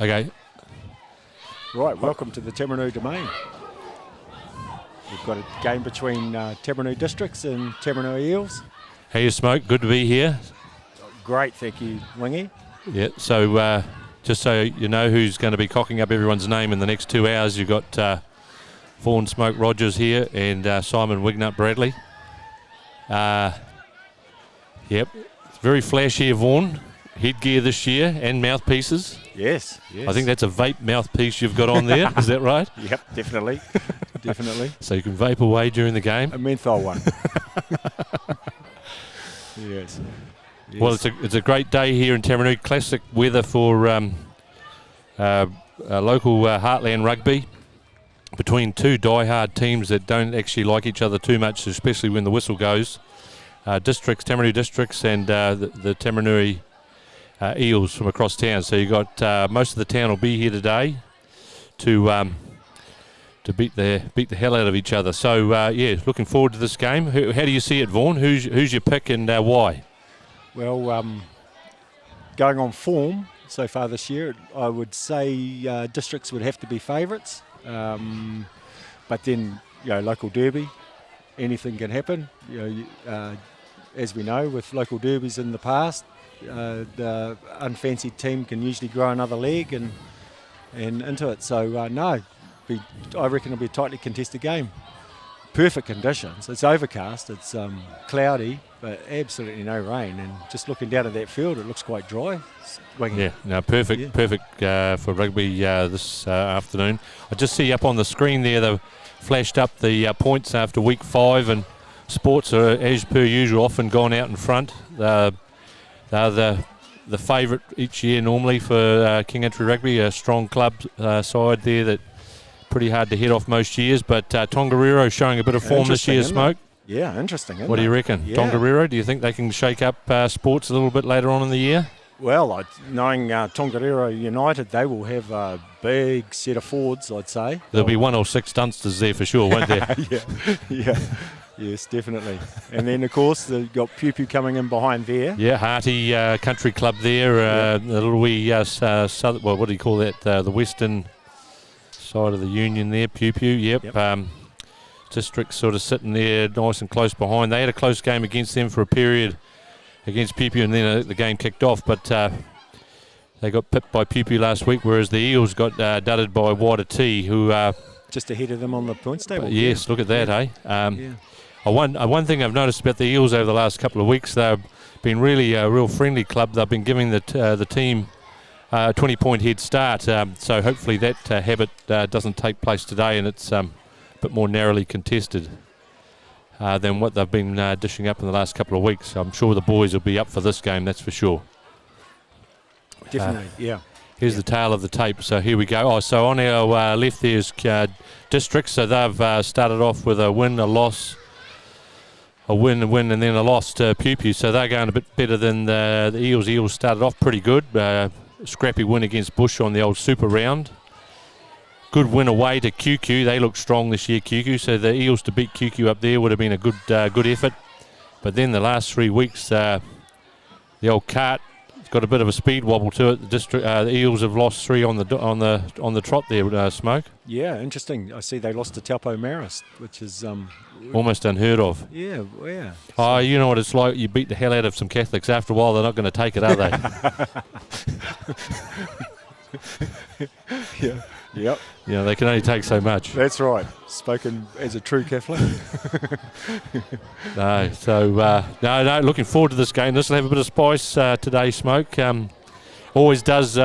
Okay. Right, welcome to the Taumarunui Domain. We've got a game between Taumarunui Districts and Taumarunui Eels. How you, Smoke? Good to be here. Great, thank you, Wingy. Yeah, so just so you know who's going to be cocking up everyone's name in the next 2 hours, you've got Vaughan Smoke Rogers here and Simon Wignut Bradley. Yep, it's very flashy, Vaughan. Headgear this year and mouthpieces. Yes. I think that's a vape mouthpiece you've got on there. Is that right? Yep, definitely. Definitely. So you can vape away during the game. A menthol one. Yes. Well, it's a great day here in Taumarunui. Classic weather for local heartland rugby between two die-hard teams that don't actually like each other too much, especially when the whistle goes. Taumarunui Districts and the Taumarunui Eels from across town. So you got most of the town will be here today to beat the hell out of each other. So yeah, looking forward to this game. How do you see it, Vaughan? Who's your pick and why? Well, going on form so far this year, I would say Districts would have to be favourites. But then, local derby, anything can happen. As we know, with local derbies in the past, the unfancied team can usually grow another leg and into it. So no, I reckon it'll be a tightly contested game. Perfect conditions. It's overcast. It's cloudy, but absolutely no rain. And just looking down at that field, it looks quite dry. Yeah, no, perfect for rugby this afternoon. I just see up on the screen there they've flashed up the points after week 5, and Sports are, as per usual, often gone out in front. They're the favourite each year normally for King Entry Rugby, a strong club side there that pretty hard to head off most years. But Tongariro showing a bit of form this year, Smoke. Yeah, interesting. What do you reckon? Yeah. Tongariro, do you think they can shake up Sports a little bit later on in the year? Well, knowing Tongariro United, they will have a big set of forwards, I'd say. There'll be 1 or 6 Dunsters there for sure, won't there? Yeah. Yes, definitely. And then, of course, they've got Pew Pew coming in behind there. Yeah, Hearty Country Club there. The little wee, what do you call that? The western side of the union there, Pew Pew. Yep. District sort of sitting there nice and close behind. They had a close game against them for a period against Pew Pew, and then the game kicked off. But they got pipped by Pew Pew last week, whereas the Eels got dudded by Waititi, who... just ahead of them on the points table. Yes, look at that, eh? One thing I've noticed about the Eels over the last couple of weeks, they've been really a real friendly club. They've been giving the team a 20-point head start, so hopefully that habit doesn't take place today, and it's a bit more narrowly contested than what they've been dishing up in the last couple of weeks. I'm sure the boys will be up for this game, that's for sure. Definitely, yeah. Here's the tail of the tape, so here we go. So on our left there's Districts, so they've started off with a win, a loss, a win, and then a loss to Pew Pew, so they're going a bit better than the Eels. The Eels started off pretty good. Scrappy win against Bush on the old Super Round. Good win away to QQ. They look strong this year, QQ, so the Eels to beat QQ up there would have been a good effort. But then the last 3 weeks, the old cart got a bit of a speed wobble to it. The Eels have lost 3 on the trot there, Smoke. Yeah, interesting. I see they lost to Taupo Marist, which is almost unheard of. Yeah. Oh, you know what it's like. You beat the hell out of some Catholics. After a while, they're not going to take it, are they? Yeah. Yep. Yeah, they can only take so much. That's right. Spoken as a true Catholic. No. Looking forward to this game. This will have a bit of spice today, Smoke. Always does.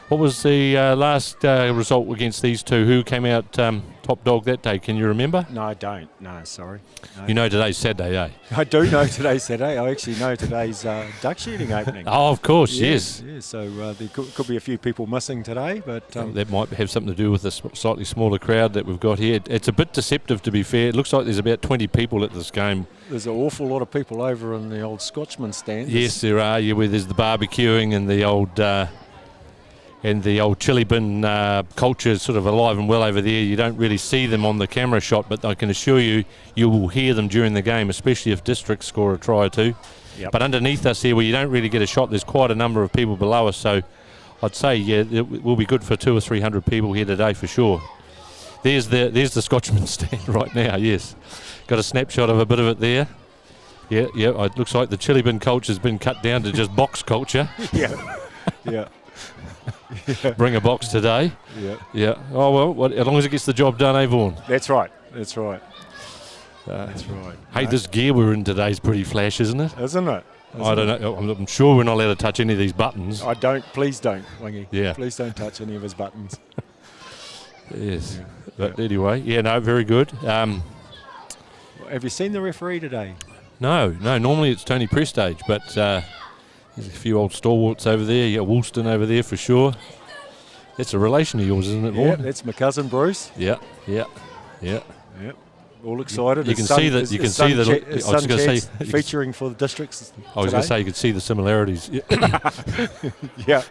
What was the last result against these two? Who came out top dog that day? Can you remember? No, I don't. No, sorry. No. You know today's Saturday, eh? I do know today's Saturday. I actually know today's duck shooting opening. Oh, of course, yes. Yeah, so there could be a few people missing today, but that might have something to do with the slightly smaller crowd that we've got here. It's a bit deceptive, to be fair. It looks like there's about 20 people at this game. There's an awful lot of people over in the old Scotchman stand. Yes, there are. Yeah, where there's the barbecuing and the old chili bin culture is sort of alive and well over there. You don't really see them on the camera shot, but I can assure you, you will hear them during the game, especially if Districts score a try or two. Yep. But underneath us here, where you don't really get a shot, there's quite a number of people below us, so I'd say it will be good for 200 or 300 people here today for sure. There's the Scotchman stand right now. Yes, got a snapshot of a bit of it there. Yeah. It looks like the chili bin culture's been cut down to just box culture. Yeah. Bring a box today. Yeah. Oh well, as long as it gets the job done, eh, Vaughan? That's right. That's right. Hey, this gear we're in today is pretty flash, isn't it? Isn't it? I don't know. I'm sure we're not allowed to touch any of these buttons. Please don't, Wingy. Yeah. Please don't touch any of his buttons. Yes. Yeah. But anyway, no, very good. Have you seen the referee today? No. Normally it's Tony Prestage, but there's a few old stalwarts over there. You got Woolston over there for sure. That's a relation of yours, isn't it, Vaughan? Yeah, that's my cousin Bruce. Yeah. All excited. You can see that. You can see that. I was going to say featuring for the districts. I was going to say you could see the similarities. Yeah.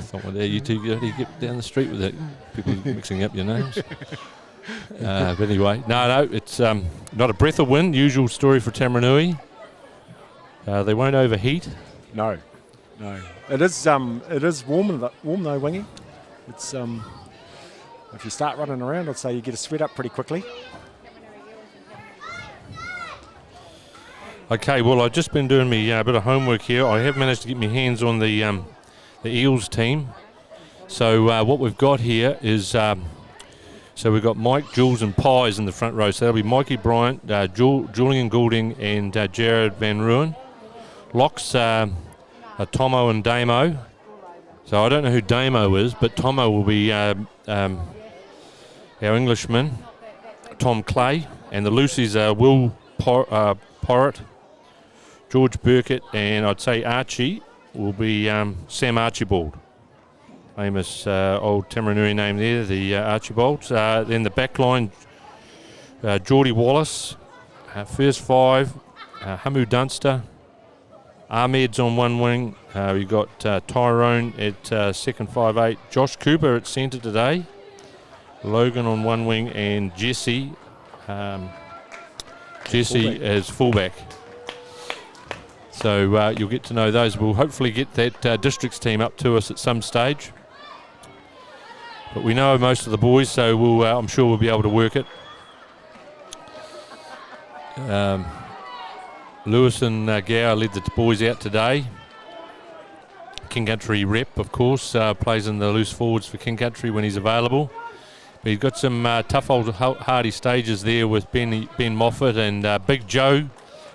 Someone there, you two get down the street with it. People mixing up your names. But anyway, no, it's not a breath of wind. Usual story for Taumarunui. They won't overheat. No. It is warm though, Wingy. It's if you start running around, I'd say you get a sweat up pretty quickly. Okay, well, I've just been doing me a bit of homework here. I have managed to get my hands on the Eels team. So what we've got here is, so we've got Mike, Jules and Pies in the front row. So that'll be Mikey Bryant, Julian Goulding and Jared Van Ruin. Locks are Tomo and Damo. So I don't know who Damo is, but Tomo will be our Englishman, Tom Clay. And the Lucy's are Will Porritt, George Burkett, and I'd say Archie will be Sam Archibald. Famous old Taumarunui name there, the Archibalds. Then the back line, Geordie Wallace. First five, Hamu Dunster. Ahmed's on one wing. We've got Tyrone at second 5'8". Josh Cooper at centre today. Logan on one wing and Jesse as fullback. So you'll get to know those. We'll hopefully get that districts team up to us at some stage. But we know most of the boys, so I'm sure we'll be able to work it. Lewis and Gower led the boys out today. King Country rep, of course, plays in the loose forwards for King Country when he's available. But he's got some tough old hardy stages there with Ben Moffat and Big Joe.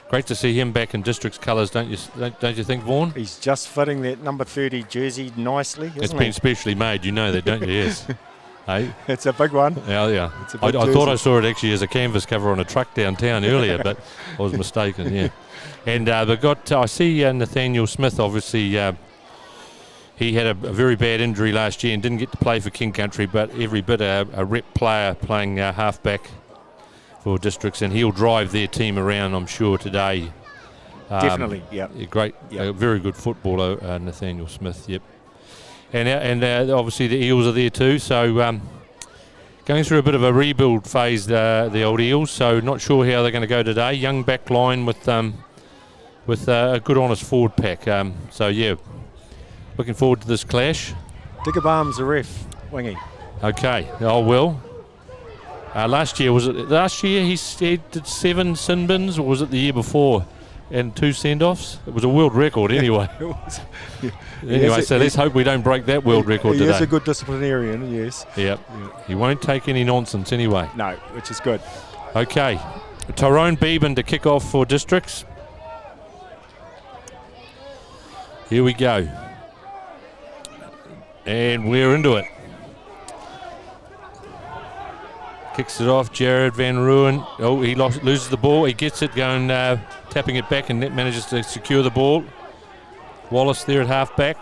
Great to see him back in districts colours, don't you think, Vaughan? He's just fitting that number 30 jersey nicely, isn't It's been specially made, you know that, don't you? Yes. Hey? It's a big one. Yeah. It's a I big thought I saw it actually as a canvas cover on a truck downtown earlier, but I was mistaken, yeah. And I see Nathaniel Smith, obviously, he had a very bad injury last year and didn't get to play for King Country, but every bit a rep player playing halfback for districts, and he'll drive their team around, I'm sure, today. Definitely, yeah. Great, very good footballer, Nathaniel Smith, yep. And obviously the Eels are there too, so going through a bit of a rebuild phase, the old Eels, so not sure how they're going to go today. Young back line with a good honest forward pack. So yeah, looking forward to this clash. Digger Barnes, the ref, Wingy. Okay, oh well. Last year he did 7 sin bins, or was it the year before? And 2 send-offs. It was a world record anyway. Anyway, so let's hope we don't break that world record today. He is a good disciplinarian, yes. Yep. He won't take any nonsense anyway. No, which is good. Okay. Tyrone Beban to kick off for districts. Here we go. And we're into it. Kicks it off, Jared Van Ruin. Oh, he loses the ball. He gets it, going, tapping it back, and net manages to secure the ball. Wallace there at halfback.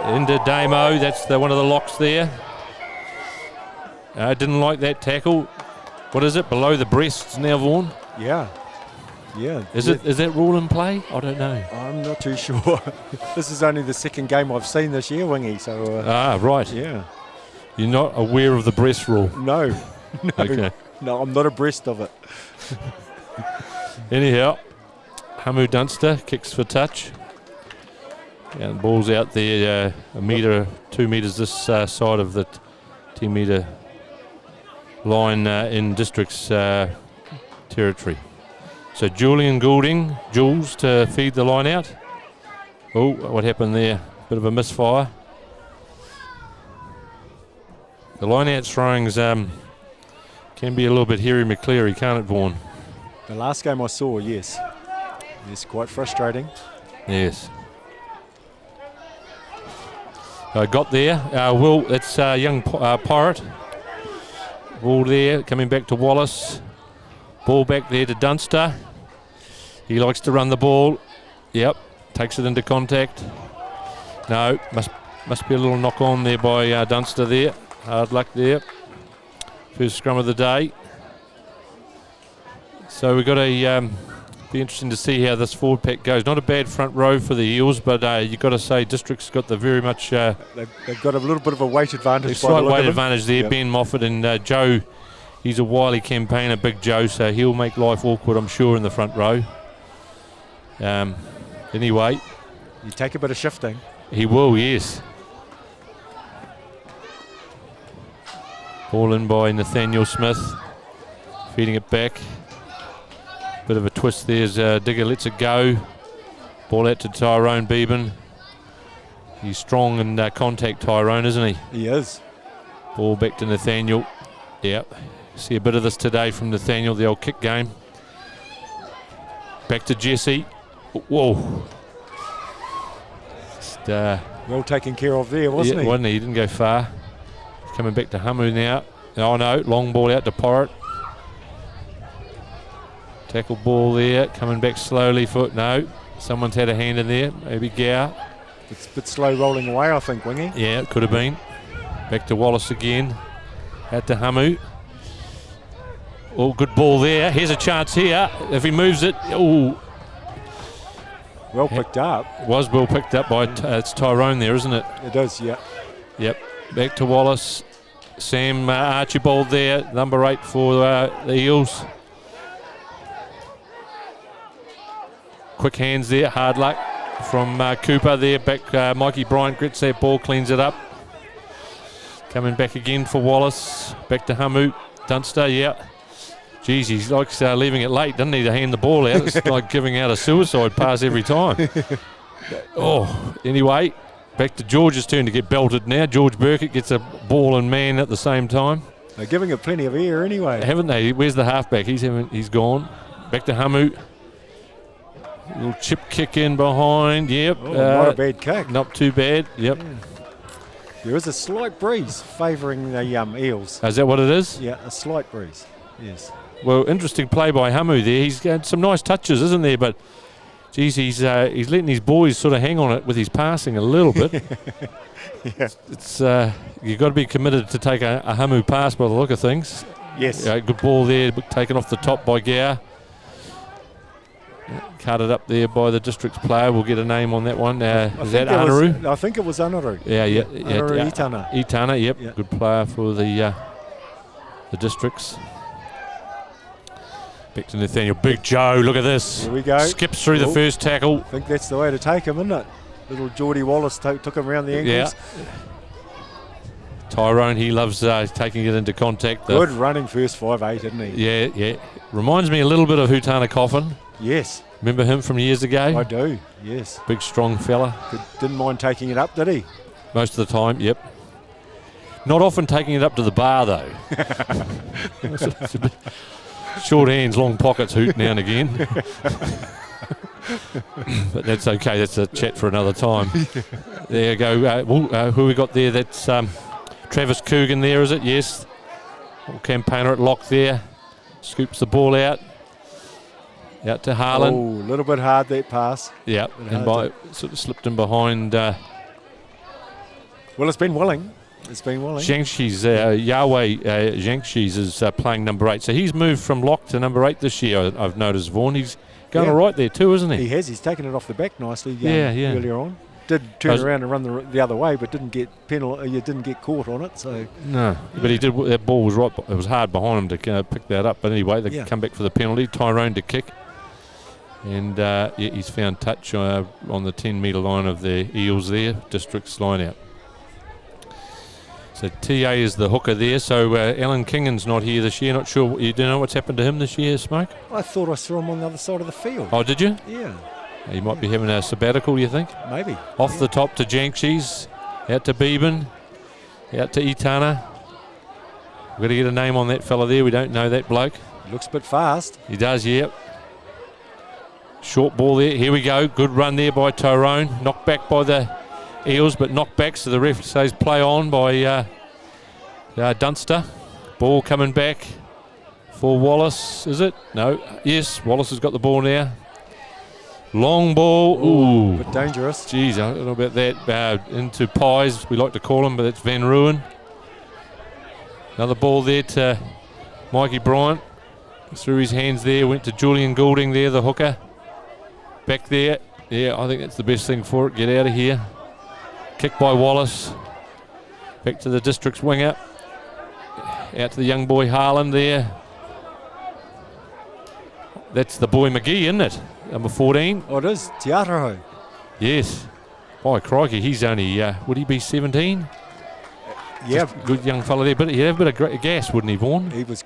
Into Damo. That's one of the locks there. Didn't like that tackle. What is it? Below the breasts now, Vaughan? Yeah. Is that rule in play? I don't know. I'm not too sure. This is only the second game I've seen this year, Wingy. So. Right. Yeah. You're not aware of the breast rule? No. Okay. No, I'm not abreast of it. Anyhow, Hamu Dunster kicks for touch. And the ball's out there, a metre, 2 metres this side of the 10 metre line in District's territory. So Julian Goulding, Jules to feed the line out. Oh, what happened there? Bit of a misfire. The line out throwings can be a little bit hairy McCleary, can't it, Vaughan? The last game I saw, yes. It's quite frustrating. Yes. Got there. Will, it's young Pirate. Ball there, coming back to Wallace. Ball back there to Dunster. He likes to run the ball. Yep, takes it into contact. No, must be a little knock on there by Dunster there. Hard luck there. First scrum of the day. So we've got a be interesting to see how this forward pack goes. Not a bad front row for the Eels, but you've got to say District's got the very much... they've got a little bit of a weight advantage. Slight weight advantage there. Yep. Ben Moffat and Joe, he's a wily campaigner, Big Joe, so he'll make life awkward, I'm sure, in the front row. Anyway. You take a bit of shifting. He will, yes. Ball in by Nathaniel Smith. Feeding it back. Bit of a twist there as Digger lets it go. Ball out to Tyrone Beeben. He's strong in contact, Tyrone, isn't he? He is. Ball back to Nathaniel. Yep. See a bit of this today from Nathaniel, the old kick game. Back to Jesse. Whoa. Just, well taken care of there, wasn't he? Wasn't he? He didn't go far. He's coming back to Hamu now. Oh no, long ball out to Porritt. Tackle ball there, coming back slowly for... No, someone's had a hand in there. Maybe Gow. It's a bit slow rolling away, I think, Wingy. Yeah, it could have been. Back to Wallace again. Out to Hamu. Oh, good ball there. Here's a chance here. If he moves it... Oh. Well picked up. Was well picked up by... it's Tyrone there, isn't it? It is, yeah. Yep. Back to Wallace. Sam Archibald there. Number 8 for the Eels. Quick hands there, hard luck from Cooper there. Back, Mikey Bryant gets that ball, cleans it up. Coming back again for Wallace. Back to Hamu. Dunster, yeah. Geez, he likes leaving it late, doesn't he, to hand the ball out. It's like giving out a suicide pass every time. Oh, anyway, back to George's turn to get belted now. George Burkett gets a ball and man at the same time. They're giving it plenty of air anyway. Haven't they? Where's the halfback? He's gone. Back to Hamu. Little chip kick in behind, yep. Oh, not a bad kick. Not too bad, yep. Yeah. There is a slight breeze favouring the Eels. Is that what it is? Yeah, a slight breeze, yes. Well, interesting play by Hamu there. He's got some nice touches, isn't there? But, geez, he's letting his boys sort of hang on it with his passing a little bit. Yeah. It's you've got to be committed to take a Hamu pass by the look of things. Yes. Good ball there, taken off the top by Gow. Carted up there by the District's player. We'll get a name on that one. Is that Anaru? I think it was Anaru. Yeah. Anaru Itana. Itana, yep. Yeah. Good player for the Districts. Back to Nathaniel. Big Joe, look at this. Here we go. Skips through the first tackle. I think that's the way to take him, isn't it? Little Geordie Wallace took him around the ankles. Yeah. Tyrone, he loves taking it into contact. Good running first 5'8", isn't he? Yeah. Reminds me a little bit of Hutana Coffin. Yes. Remember him from years ago? I do, yes. Big, strong fella. Didn't mind taking it up, did he? Most of the time, yep. Not often taking it up to the bar, though. It's a bit short hands, long pockets, Hoot now and again. But that's okay. That's a chat for another time. There you go. Who we got there? That's Travis Coogan there, is it? Yes. Campaigner at lock there. Scoops the ball out. Out to Harlan. Oh, a little bit hard that pass. Yeah, and sort of slipped in behind. Well, it's been willing. Zhangxi's, Yahweh Zhangxi's is playing number 8. So he's moved from lock to number 8 this year, I've noticed, Vaughan. He's going all right there too, isn't he? He has. He's taken it off the back nicely earlier on. Did turn around and run the other way, but didn't get didn't get caught on it. So no, but he did. That ball was right. It was hard behind him to pick that up. But anyway, they come back for the penalty. Tyrone to kick. And yeah, he's found touch on the 10-metre line of the Eels there. District's line out. So TA is the hooker there. So Alan Kingan's not here this year. Not sure. You don't know what's happened to him this year, Smoke? I thought I saw him on the other side of the field. Oh, did you? Yeah. He might be having a sabbatical, you think? Maybe. Off the top to Jankshies. Out to Beeben. Out to Itana. We've got to get a name on that fella there. We don't know that bloke. Looks a bit fast. He does, yeah. Short ball there. Here we go. Good run there by Tyrone. Knocked back by the Eels, but knocked back, so the ref says play on by Dunster. Ball coming back for Wallace, is it? No. Yes, Wallace has got the ball now. Long ball. Ooh. But dangerous. Geez, I don't know about that. Into Pies, we like to call him, but it's Van Ruin. Another ball there to Mikey Bryant. Through his hands there, went to Julian Goulding there, the hooker. Back there. Yeah, I think that's the best thing for it. Get out of here. Kick by Wallace. Back to the district's winger. Out to the young boy Harlan there. That's the boy McGee, isn't it? Number 14. Oh, it is. Te Araho. Yes. By crikey, he's only, would he be 17? Yeah. Just good young fella there, but he'd have a bit of gas, wouldn't he, Vaughan? He was.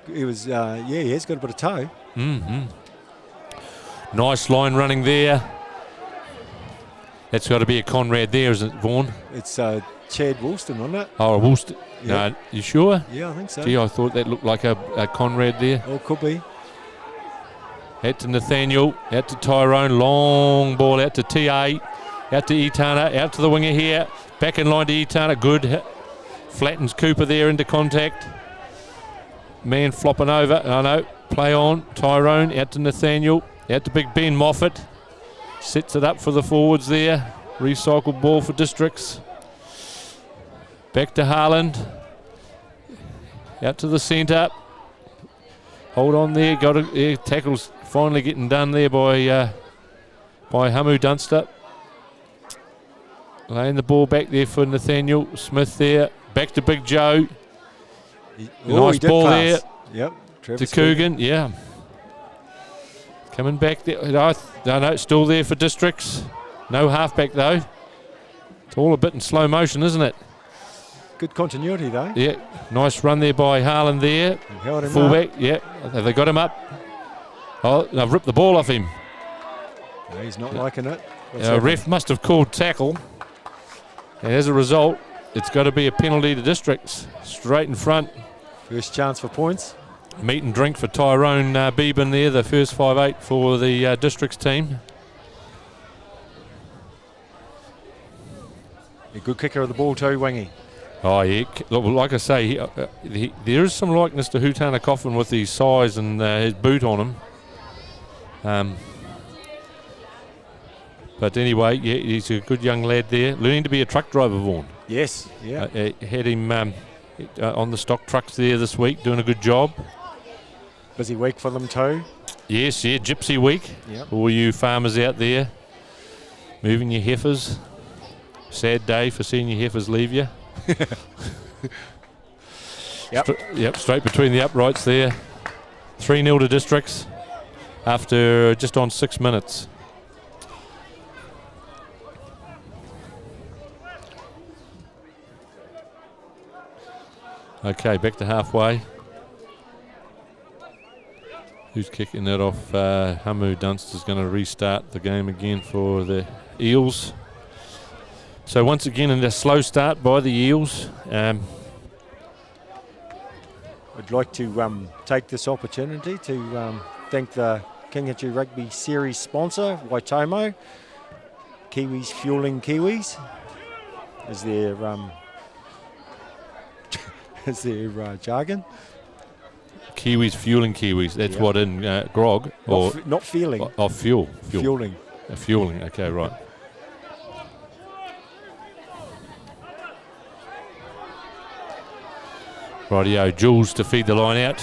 Yeah, he has got a bit of toe. Mm-hmm. Nice line running there. That's got to be a Conrad there, isn't it, Vaughan? It's Chad Woolston, wasn't it? Oh, Woolston. Yeah. No, you sure? Yeah, I think so. Gee, I thought that looked like a Conrad there. Oh, could be. Out to Nathaniel, out to Tyrone, long ball out to TA, out to Itana, out to the winger here, back in line to Itana, good. Flattens Cooper there into contact. Man flopping over, oh no, play on, Tyrone, out to Nathaniel, out to Big Ben Moffat. Sets it up for the forwards there. Recycled ball for Districts. Back to Harland. Out to the centre. Hold on there. Got a tackle's finally getting done there by Hamu Dunster. Laying the ball back there for Nathaniel Smith there. Back to Big Joe. Nice ball there. Yep. To Coogan. Yeah. Coming back there. No, still there for Districts. No halfback though. It's all a bit in slow motion, isn't it? Good continuity though. Yeah. Nice run there by Harlan there. Fullback. Yeah. Have they got him up? Oh, they've ripped the ball off him. No, he's not liking it. Ref must have called tackle. And as a result, it's got to be a penalty to Districts. Straight in front. First chance for points. Meat and drink for Tyrone Beeben there, the first 5'8" for the Districts team. A good kicker of the ball too, Wangy. Oh, yeah. Like I say, there is some likeness to Hutana Coffin with his size and his boot on him. But anyway, yeah, he's a good young lad there. Learning to be a truck driver, Vaughan. Yes, yeah. Had him on the stock trucks there this week, doing a good job. Busy week for them too. Yes, yeah, Gypsy week. Yep. All you farmers out there moving your heifers. Sad day for seeing your heifers leave you. Yep. Straight between the uprights there. 3-0 to Districts after just on 6 minutes. Okay, back to halfway. Who's kicking that off? Hamu Dunster's going to restart the game again for the Eels. So once again, in a slow start by the Eels. I'd like to take this opportunity to thank the KCRU Rugby Series sponsor, Waitomo. Kiwis fueling Kiwis is their jargon. Kiwis fueling Kiwis. That's what in grog or not feeling. Oh, fuel. Fueling. Fueling. Okay, right. Rightio, Jules to feed the line out.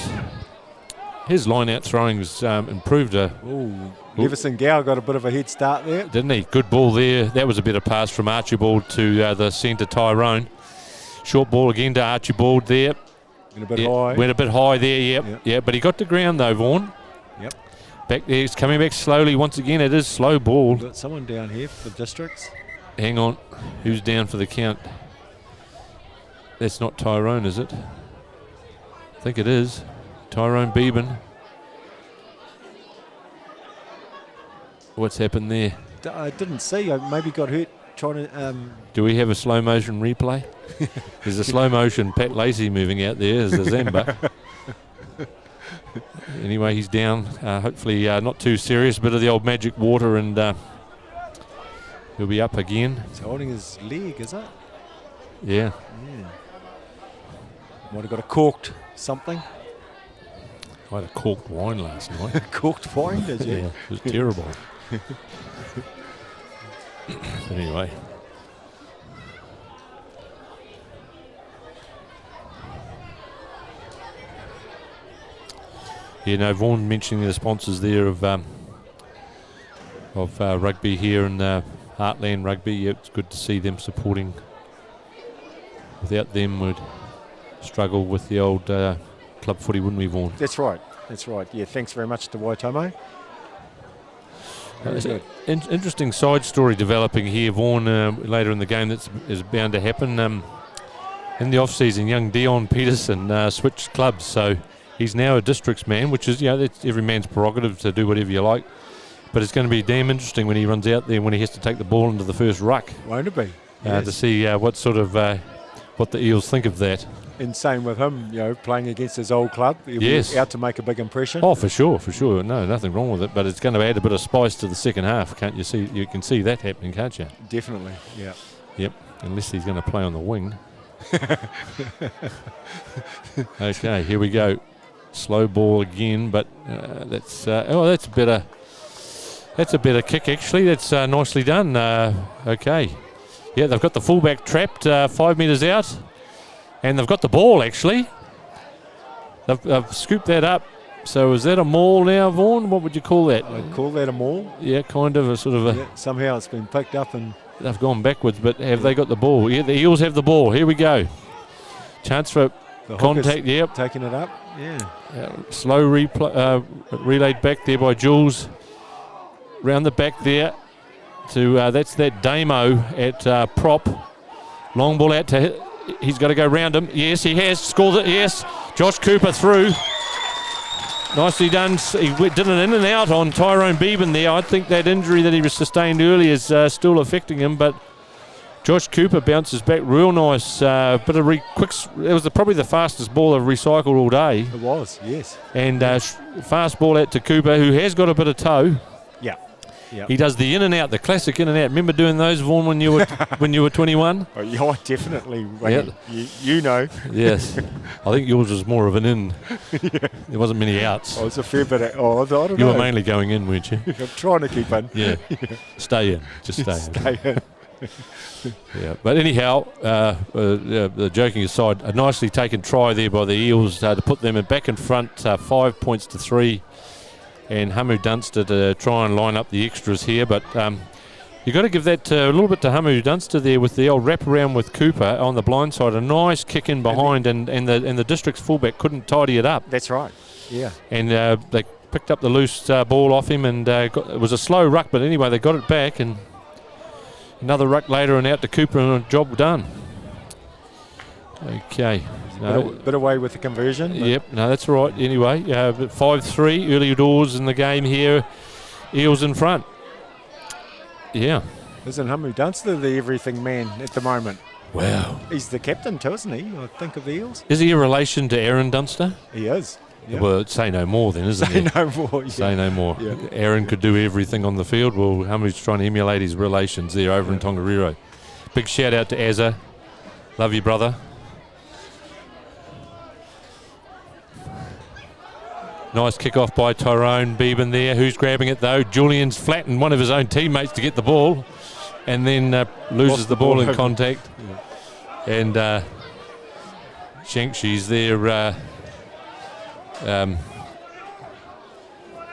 His line out throwing's improved. Leveson Gow got a bit of a head start there. Didn't he? Good ball there. That was a better pass from Archibald to the centre Tyrone. Short ball again to Archibald there. Went a bit high. Went a bit high there, yep. But he got to ground though, Vaughan. Yep. Back there, it's coming back slowly once again. It is slow ball. Got someone down here for Districts. Hang on. Who's down for the count? That's not Tyrone, is it? I think it is. Tyrone Beeben. What's happened there? I didn't see. I maybe got hurt trying to... Do we have a slow motion replay? There's a slow motion Pat Lacey moving out there as a Zamba. Anyway, he's down. Hopefully not too serious. Bit of the old magic water and he'll be up again. He's holding his leg, is it? Yeah. Might have got a corked something. I had a corked wine last night. Corked wine, did you? Yeah, it was terrible. Anyway. Yeah, no, Vaughan mentioning the sponsors there of rugby here in Heartland Rugby. Yeah, it's good to see them supporting. Without them, we'd struggle with the old club footy, wouldn't we, Vaughan? That's right. That's right. Yeah, thanks very much to Waitomo. Interesting side story developing here, Vaughan, later in the game that is bound to happen. In the off-season, young Dion Peterson switched clubs, so he's now a Districts man, which is, that's every man's prerogative to do whatever you like. But it's going to be damn interesting when he runs out there, when he has to take the ball into the first ruck. Won't it be? Yes. To see what sort of what the Eels think of that. And same with him, playing against his old club. He'll be out to make a big impression. Oh, for sure. No, nothing wrong with it. But it's going to add a bit of spice to the second half, can't you see? You can see that happening, can't you? Definitely, yeah. Yep, unless he's going to play on the wing. Okay, here we go. Slow ball again, but that's a better kick actually. That's nicely done. Okay, yeah, they've got the fullback trapped 5 metres out, and they've got the ball actually. They've scooped that up. So is that a maul now, Vaughan? What would you call that? I'd call that a maul. Yeah, kind of a sort of a. Yeah, somehow it's been picked up and. They've gone backwards, but have they got the ball? Yeah, the Eels have the ball. Here we go. Chance for contact. Yep. Taking it up. Yeah. Slow relayed back there by Jules. Round the back there to that's that Damo at prop. Long ball out to. He's got to go round him. Yes, he has scored it. Yes, Josh Cooper through. Nicely done. He did an in and out on Tyrone Beeben there. I think that injury that he sustained early is still affecting him, but Josh Cooper bounces back real nice. Bit of quick. It was probably the fastest ball I've recycled all day. It was, yes. And fast ball out to Cooper, who has got a bit of toe. Yeah. Yep. He does the in and out, the classic in and out. Remember doing those, Vaughan, when you were 21? Oh, yeah, definitely. Yep. You know. Yes. I think yours was more of an in. Yeah. There wasn't many outs. Oh, it's a fair bit of, I don't know. You were mainly going in, weren't you? I'm trying to keep in. Yeah. Stay in. Just stay in. Stay in. Yeah. But anyhow, the joking aside, a nicely taken try there by the Eels to put them back in front, 5 points to 3. And Hamu Dunster to try and line up the extras here, but you've got to give that a little bit to Hamu Dunster there with the old wraparound with Cooper on the blind side. A nice kick in behind, and the District's fullback couldn't tidy it up. That's right. Yeah. And they picked up the loose ball off him, and it was a slow ruck, but anyway they got it back, and another ruck later and out to Cooper, and a job done. Okay. Bit away with the conversion. Yep, no, that's right. Anyway, 5-3, early doors in the game here. Eels in front. Yeah. Isn't Hamu Dunster the everything man at the moment? Wow. He's the captain too, isn't he? I think of the Eels. Is he a relation to Aaron Dunster? He is. Yep. Well, say no more then, isn't he? Say no more. Yeah. Say no more. Yeah. Aaron could do everything on the field. Well, Hamu's trying to emulate his relations there over in Tongariro. Big shout out to Azza. Love you, brother. Nice kick-off by Tyrone Beeben there. Who's grabbing it, though? Julian's flattened one of his own teammates to get the ball and then loses the ball in contact. Yeah. And Shankshi's there,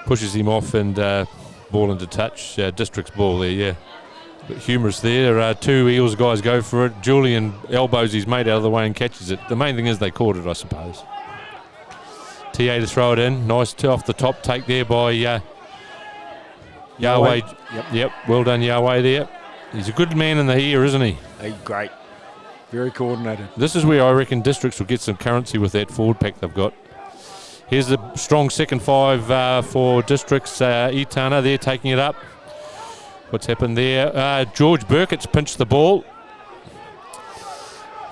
pushes him off and ball into touch. District's ball there, yeah. But humorous there. Two Eels guys go for it. Julian elbows his mate out of the way and catches it. The main thing is they caught it, I suppose. TA to throw it in. Nice off the top take there by Yahweh. Yep. Yep, well done, Yahweh there. He's a good man in the ear, isn't he? Hey, great. Very coordinated. This is where I reckon Districts will get some currency with that forward pack they've got. Here's the strong second five for Districts. Itana, they're taking it up. What's happened there? George Burkett's pinched the ball.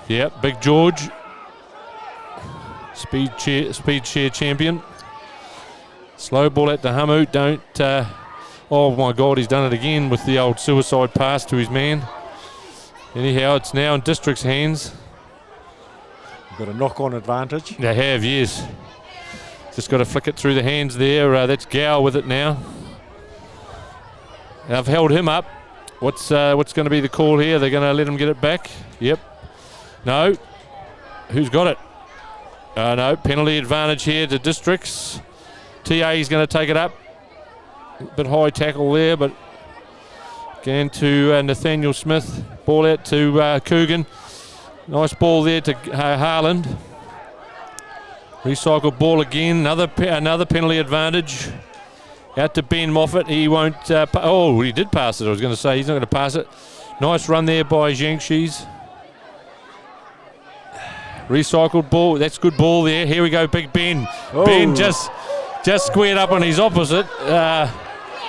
Yep, big George. Speed share champion. Slow ball at the Hamu. Oh my God, he's done it again with the old suicide pass to his man. Anyhow, it's now in District's hands. Got a knock-on advantage. They have, yes. Just got to flick it through the hands there. That's Gow with it now. I've held him up. What's going to be the call here? They're going to let him get it back. Yep. No. Who's got it? No. Penalty advantage here to Districts. TA is going to take it up. A bit high tackle there, but again to Nathaniel Smith. Ball out to Coogan. Nice ball there to Harland. Recycled ball again. Another penalty advantage. Out to Ben Moffat. He won't. He did pass it. I was going to say he's not going to pass it. Nice run there by Jiangxi's. Recycled ball. That's good ball there. Here we go, Big Ben. Oh. Ben just squared up on his opposite.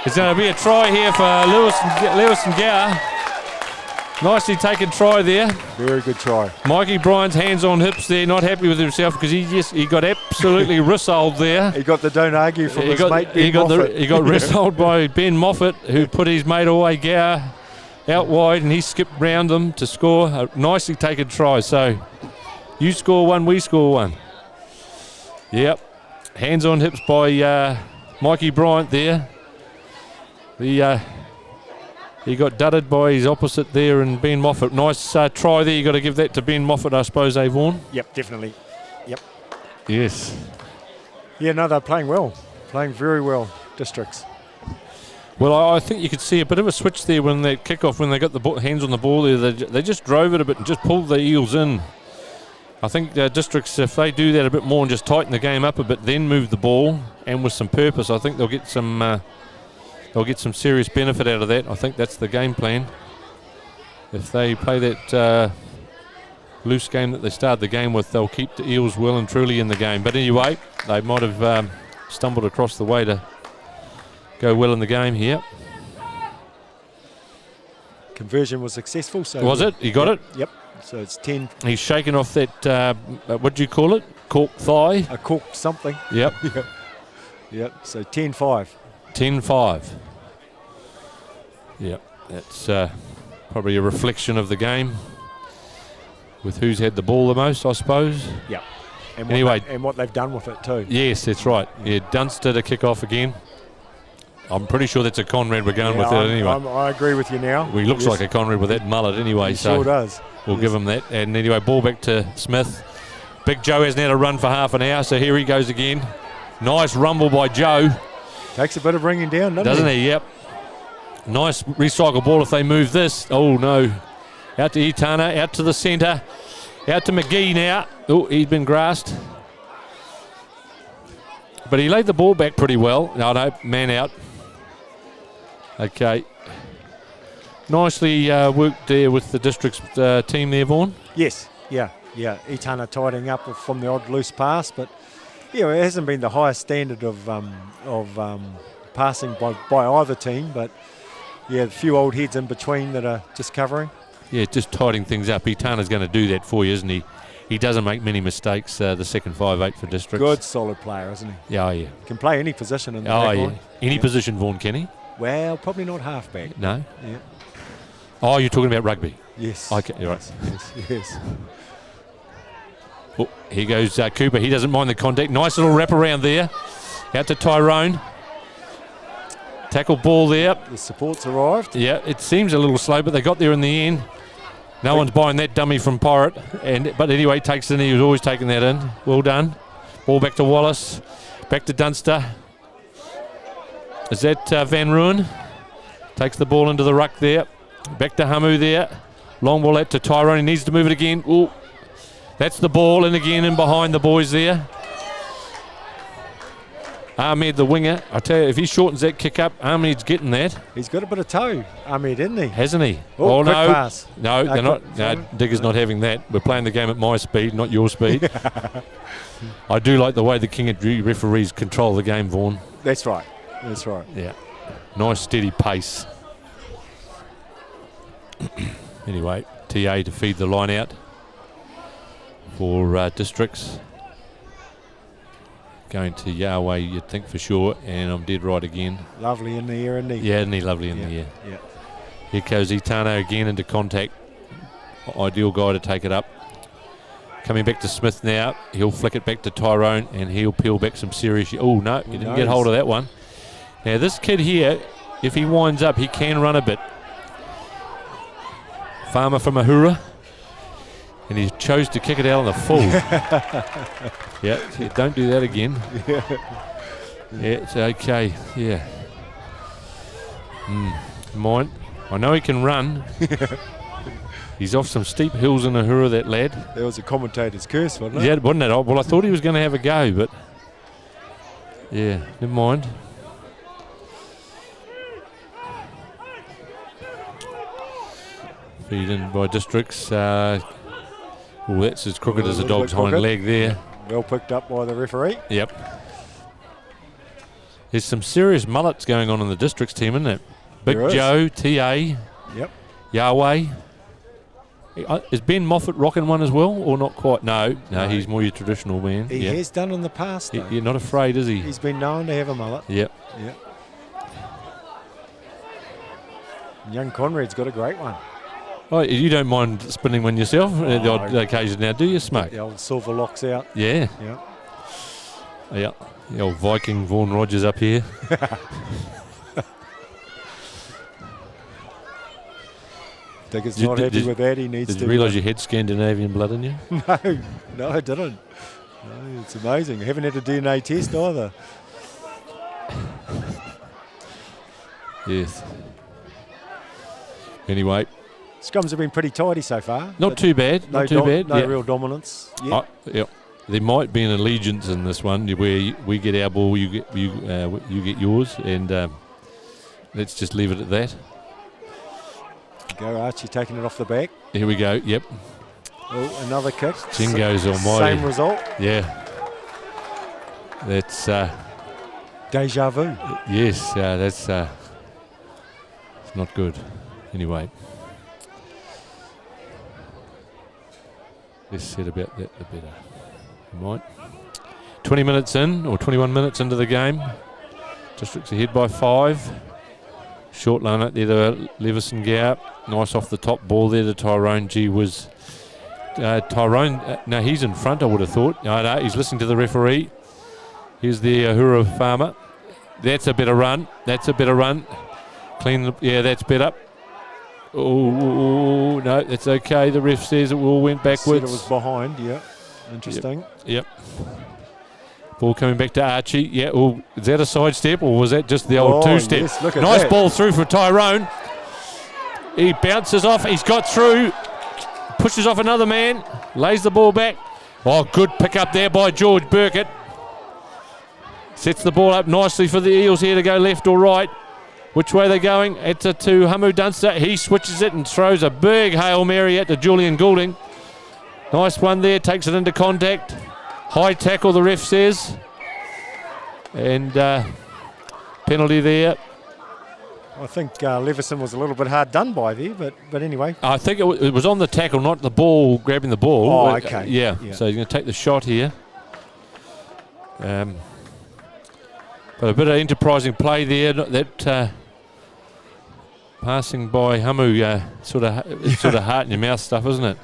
It's going to be a try here for Lewis and Gower. Nicely taken try there. Very good try. Mikey Bryan's hands on hips there, not happy with himself because he got absolutely rissoled there. He got the don't argue from his mate Ben Moffat. He got rissoled by Ben Moffat, who put his mate away, Gower, out wide, and he skipped round them to score a nicely taken try. So you score one, we score one. Yep. Hands on hips by Mikey Bryant there. He got dudded by his opposite there and Ben Moffat. Nice try there. You got to give that to Ben Moffat, I suppose, Vaughan? Yep, definitely. Yep. Yes. Yeah, no, they're playing well. Playing very well, Districts. Well, I think you could see a bit of a switch there when they kick off, when they got the hands on the ball there. They just drove it a bit and just pulled the Eels in. I think Districts, if they do that a bit more and just tighten the game up a bit, then move the ball and with some purpose, I think they'll get some serious benefit out of that. I think that's the game plan. If they play that loose game that they started the game with, they'll keep the Eels well and truly in the game. But anyway, they might have stumbled across the way to go well in the game here. Conversion was successful. So was it? He got it? Yep. So it's 10. He's shaking off that, what do you call it? Cork thigh? A cork something. Yep. Yep. So 10-5. 10-5. Yep. That's probably a reflection of the game with who's had the ball the most, I suppose. Yep. And anyway, what they've done with it too. Yes, that's right. Yeah, Dunster to kick off again. I'm pretty sure that's a Conrad we're going with it anyway. I agree with you now. He looks like a Conrad with that mullet anyway. He sure does. We'll give him that. And anyway, ball back to Smith. Big Joe hasn't had a run for half an hour, so here he goes again. Nice rumble by Joe. Takes a bit of bringing down, doesn't he? Yep. Nice recycle ball if they move this. Oh, no. Out to Itana, out to the centre. Out to McGee now. Oh, he's been grassed. But he laid the ball back pretty well. No, man out. Okay. Nicely worked there with the District's team there, Vaughan. Yes, yeah. Itana tidying up from the odd loose pass, but yeah, it hasn't been the highest standard of passing by either team, but yeah, a few old heads in between that are just covering. Yeah, just tidying things up. Itana's going to do that for you, isn't he? He doesn't make many mistakes, the second 5'8" for Districts. Good, solid player, isn't he? Yeah, oh, yeah. Can play any position in the back line. Any position, Vaughan, can he? Well, probably not halfback. No? Yeah. Oh, you're talking about rugby? Yes. Okay, you're right. Yes. Oh, here goes Cooper. He doesn't mind the contact. Nice little wrap around there. Out to Tyrone. Tackle ball there. The support's arrived. Yeah, it seems a little slow, but they got there in the end. No one's buying that dummy from Pirate. But anyway, takes it in. He was always taking that in. Well done. Ball back to Wallace. Back to Dunster. Is that Van Ruin? Takes the ball into the ruck there. Back to Hamu there. Long ball out to Tyrone. He needs to move it again. Ooh. That's the ball in again and behind the boys there. Ahmed, the winger, I tell you, if he shortens that kick up, Ahmed's getting that. He's got a bit of toe, Ahmed, isn't he? Hasn't he? Oh, quick no. pass. No, they're not. No, Digger's not having that. We're playing the game at my speed, not your speed. I do like the way the King of referees control the game, Vaughan. That's right. That's right. Yeah. Nice steady pace. Anyway, TA to feed the line out for Districts. Going to Yahweh, you'd think for sure, and I'm dead right again. Lovely in the air, isn't he? Yeah, isn't he lovely in the air? Yeah. Here goes Itano again into contact. Ideal guy to take it up. Coming back to Smith now. He'll flick it back to Tyrone, and he'll peel back some serious... Oh, no, he didn't get hold of that one. Now, this kid here, if he winds up, he can run a bit. Farmer from Ahura. And he chose to kick it out on the full. Yeah, don't do that again. Yeah, it's okay. Yeah. Mind. I know he can run. He's off some steep hills in Ahura, that lad. That was a commentator's curse, wasn't it? Yeah, wasn't it? Well, I thought he was going to have a go, but... Yeah, never mind. Feed in by Districts. Oh, that's as crooked as a dog's hind leg there. Well picked up by the referee. Yep. There's some serious mullets going on in the Districts team, isn't it? Big Joe, TA, yep. Yahweh. Is Ben Moffat rocking one as well, or not quite? No, he's more your traditional man. He has done in the past, though. You're not afraid, is he? He's been known to have a mullet. Yep. Yep. Young Conrad's got a great one. Oh, you don't mind spinning one yourself on the odd occasion now, do you, Smoke? The old silver locks out. Yeah. Yeah. Yeah. The old Viking Vaughan Rogers up here. Digger's not happy with that. He needs to... Did you realise you had Scandinavian blood in you? No, I didn't. No, it's amazing. I haven't had a DNA test either. Yes. Anyway. Scrums have been pretty tidy so far. Not too bad. Not too bad. No real dominance. Yeah. There might be an allegiance in this one where we get our ball, you get yours, and let's just leave it at that. Go Archie taking it off the back. Here we go. Yep. Oh, another kick. Jingo's almighty. Same result. Yeah. That's deja vu. Yes. That's it's not good. Anyway. Less said about that, the better. You might. 20 minutes in, or 21 minutes into the game. Districts ahead by 5. Short line out there to Leveson Gow. Nice off the top ball there to Tyrone. Gee whiz. Tyrone, no, he's in front, I would have thought. No, he's listening to the referee. Here's the Ahura farmer. That's a better run. Clean, yeah, that's better. Oh, no, that's okay. The ref says it all went backwards. Said it was behind, yeah. Interesting. Yep. Ball coming back to Archie. Yeah, oh, is that a sidestep or was that just the old two-step? Yes, look at nice that. Ball through for Tyrone. He bounces off. He's got through. Pushes off another man. Lays the ball back. Oh, good pick up there by George Burkett. Sets the ball up nicely for the Eels here to go left or right. Which way are they going? It's to Hamu Dunster. He switches it and throws a big Hail Mary at to Julian Goulding. Nice one there. Takes it into contact. High tackle, the ref says. And penalty there. I think Leveson was a little bit hard done by there, but anyway. I think it was on the tackle, not the ball, grabbing the ball. Oh, okay. Yeah, so he's going to take the shot here. But a bit of enterprising play there. That passing by Hamu sort of heart in your mouth stuff, isn't it?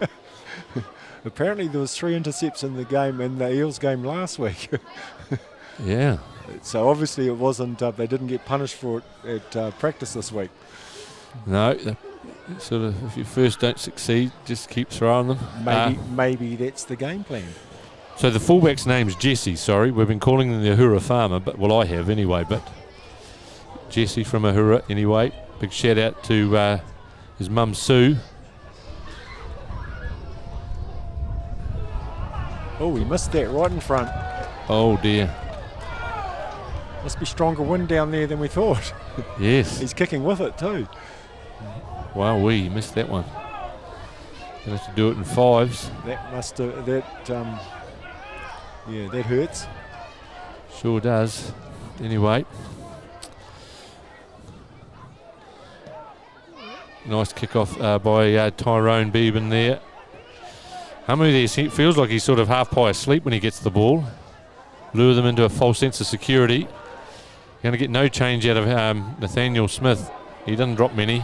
Apparently there was 3 intercepts in the game, in the Eels game last week. Yeah. So obviously it wasn't. They didn't get punished for it at practice this week. No. Sort of, if you first don't succeed, just keep throwing them. Maybe that's the game plan. So the fullback's name's Jesse, sorry. We've been calling him the Ahura farmer, but well, I have anyway, but Jesse from Ahura anyway. Big shout out to his mum Sue. Oh, he missed that right in front. Oh dear. Must be stronger wind down there than we thought. Yes. He's kicking with it too. Wow, we missed that one. Gonna have to do it in 5s. That must yeah, that hurts. Sure does. Anyway. Nice kick-off by Tyrone Beeben there. Hamu there feels like he's sort of half pie asleep when he gets the ball. Lure them into a false sense of security. Going to get no change out of Nathaniel Smith. He doesn't drop many.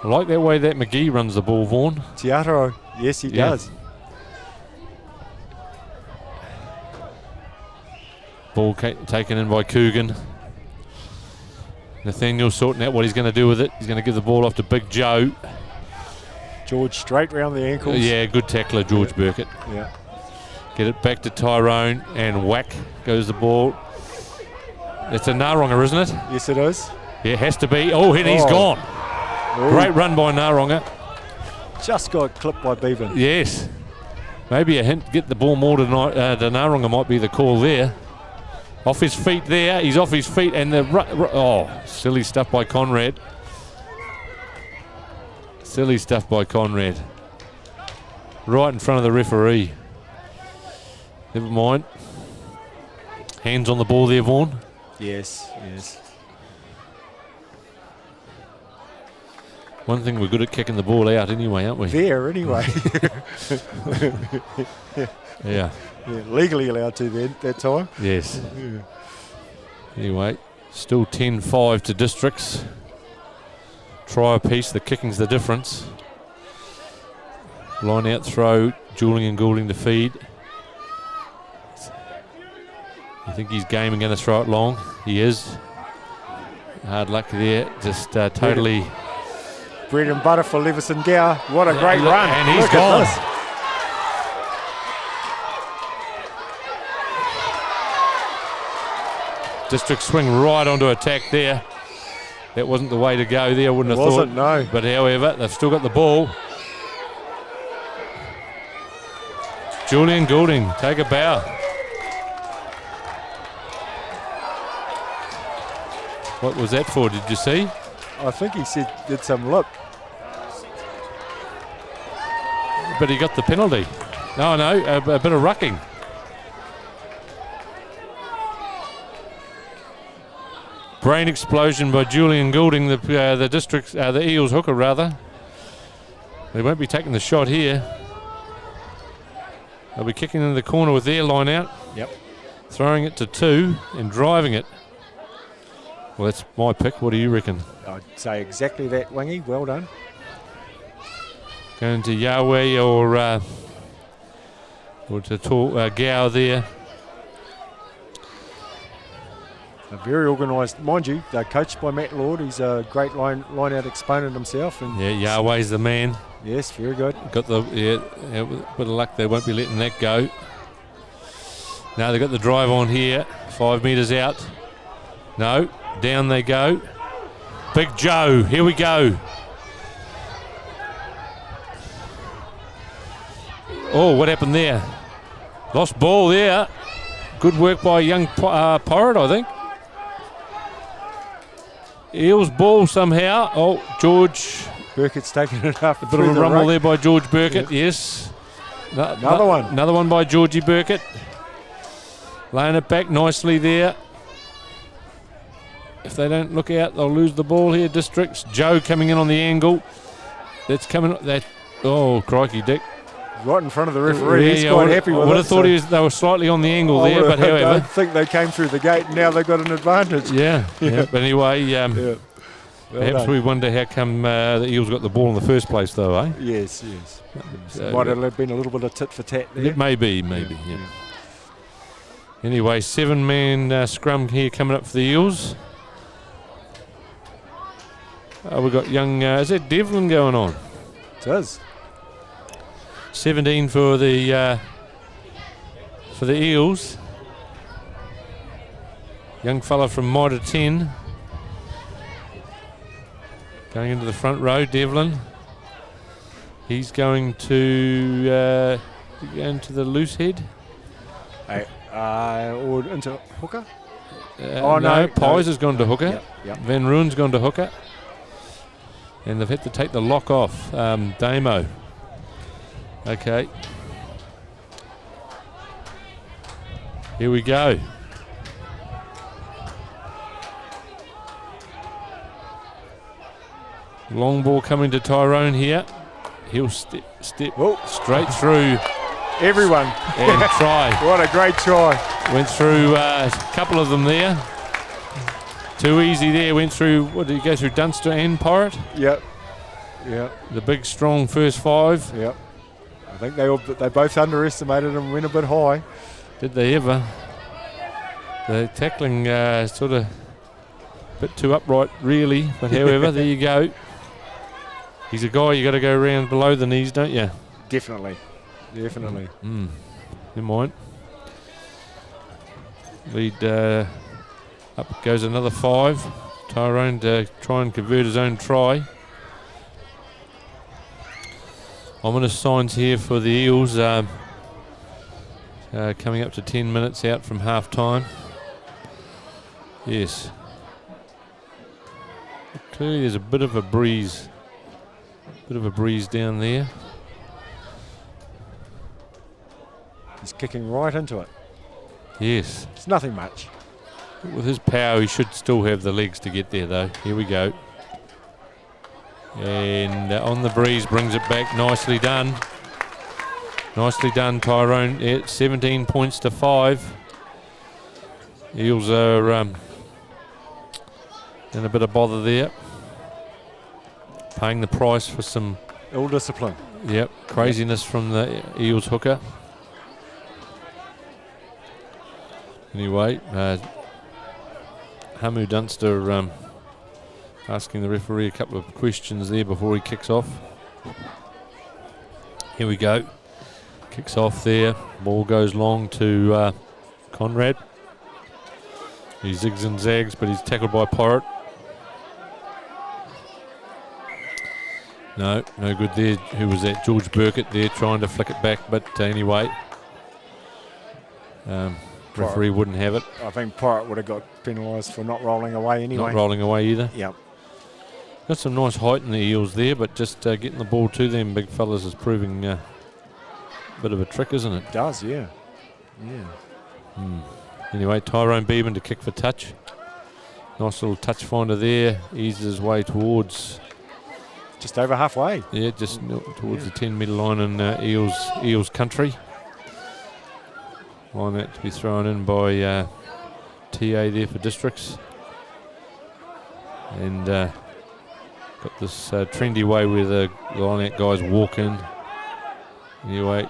I like that way that McGee runs the ball, Vaughan. Tiataro, yes he does. Ball taken in by Coogan. Nathaniel sorting out what he's going to do with it. He's going to give the ball off to Big Joe. George straight round the ankles. Yeah, good tackler, George Burkett. Yeah. Get it back to Tyrone, and whack goes the ball. It's a Naronga, isn't it? Yes, it is. Yeah, it has to be. Oh, and he's gone. Ooh. Great run by Naronga. Just got clipped by Beeben. Yes. Maybe a hint, get the ball more to Naronga might be the call there. Off his feet there. He's off his feet, and the silly stuff by Conrad. Silly stuff by Conrad. Right in front of the referee. Never mind. Hands on the ball there, Vaughan. Yes, yes. One thing, we're good at kicking the ball out anyway, aren't we? There, anyway. Yeah. Yeah, legally allowed to then, that time. Yes. Yeah. Anyway, still 10-5 to Districts. Try a piece, the kicking's the difference. Line out throw, Julian and Goulding to feed. I think he's game and going to throw it long. He is. Hard luck there, just totally. Bread and butter for Leveson Gower. What a great run. And he's Look gone. at this. District swing right onto attack there. That wasn't the way to go there, I wouldn't have thought. No. But however, they've still got the ball. Julian Goulding, take a bow. What was that for, did you see? I think he said did some lip. But he got the penalty. No, a bit of rucking. Brain explosion by Julian Goulding, the Eels hooker rather. They won't be taking the shot here. They'll be kicking in the corner with their line out. Yep. Throwing it to 2 and driving it. Well, that's my pick. What do you reckon? I'd say exactly that, Wingy. Well done. Going to Yahweh or to Gow there. Very organised. Mind you, they're coached by Matt Lord. He's a great line-out exponent himself. And Yeah, Yahweh's the man. yes, very good. Got the with a bit of luck, they won't be letting that go. Now they've got the drive on here. 5 metres out. No, down they go. Big Joe, here we go. Oh, what happened there? Lost ball there. Good work by young Pirate, I think. Eels ball somehow. Oh, George. Burkett's taking it up. A bit of a rumble there by George Burkett, yes. Another one. Another one by Georgie Burkett. Laying it back nicely there. If they don't look out, they'll lose the ball here, Districts. Joe coming in on the angle. That's coming. Oh, crikey, Dick. Right in front of the referee. He's quite happy with it. I would have thought they were slightly on the angle there, but however. I think they came through the gate and now they've got an advantage. Yeah. But anyway, Well perhaps done. we wonder how come the Eels got the ball in the first place, though, eh? Yes. Might have been a little bit of tit for tat there. It may be, yeah. Anyway, 7-man scrum here coming up for the Eels. We've got young, is that Devlin going on? It is. 17 for the Eels. Young fella from Mitre 10. Going into the front row, Devlin. He's going to go into the loose head. Or into hooker? No, Pies has gone to hooker. Yep. Van Ruin's gone to hooker. And they've had to take the lock off. Damo. Okay. Here we go. Long ball coming to Tyrone here. He'll step straight through. Everyone. And try. What a great try. Went through a couple of them there. Too easy there. Went through, what did he go through, Dunster and Pirate? Yep. The big, strong first five. Yep. I think they both underestimated and went a bit high. Did they ever? The tackling sort of a bit too upright, really. But however, there you go. He's a guy you got to go around below the knees, don't you? Definitely. Never mind. Lead up goes another 5. Tyrone to try and convert his own try. Ominous signs here for the Eels. Coming up to 10 minutes out from half time. Yes. Clearly there's a bit of a breeze. Down there. He's kicking right into it. Yes. It's nothing much. With his power, he should still have the legs to get there, though. Here we go. And on the breeze, brings it back. Nicely done. Nicely done, Tyrone. 17 points to 5. Eels are in a bit of bother there. Paying the price for some ill discipline. Yep, craziness from the Eels hooker. Anyway, Hamu Dunster asking the referee a couple of questions there before he kicks off. Here we go. Kicks off there. Ball goes long to Conrad. He zigs and zags, but he's tackled by Pirate. No good there. Who was that? George Burkett there trying to flick it back, but anyway. Referee wouldn't have it. I think Pirate would have got penalised for not rolling away anyway. Not rolling away either. Yep. Got some nice height in the Eels there, but just getting the ball to them big fellas is proving a bit of a trick, isn't it? It does, yeah. Anyway, Tyrone Beeman to kick for touch. Nice little touch finder there. Eases his way towards... Just over halfway. Yeah, just towards the 10-metre line in Eels country. Line that to be thrown in by TA there for Districts. And got this trendy way where the line-out guys walk in. Anyway,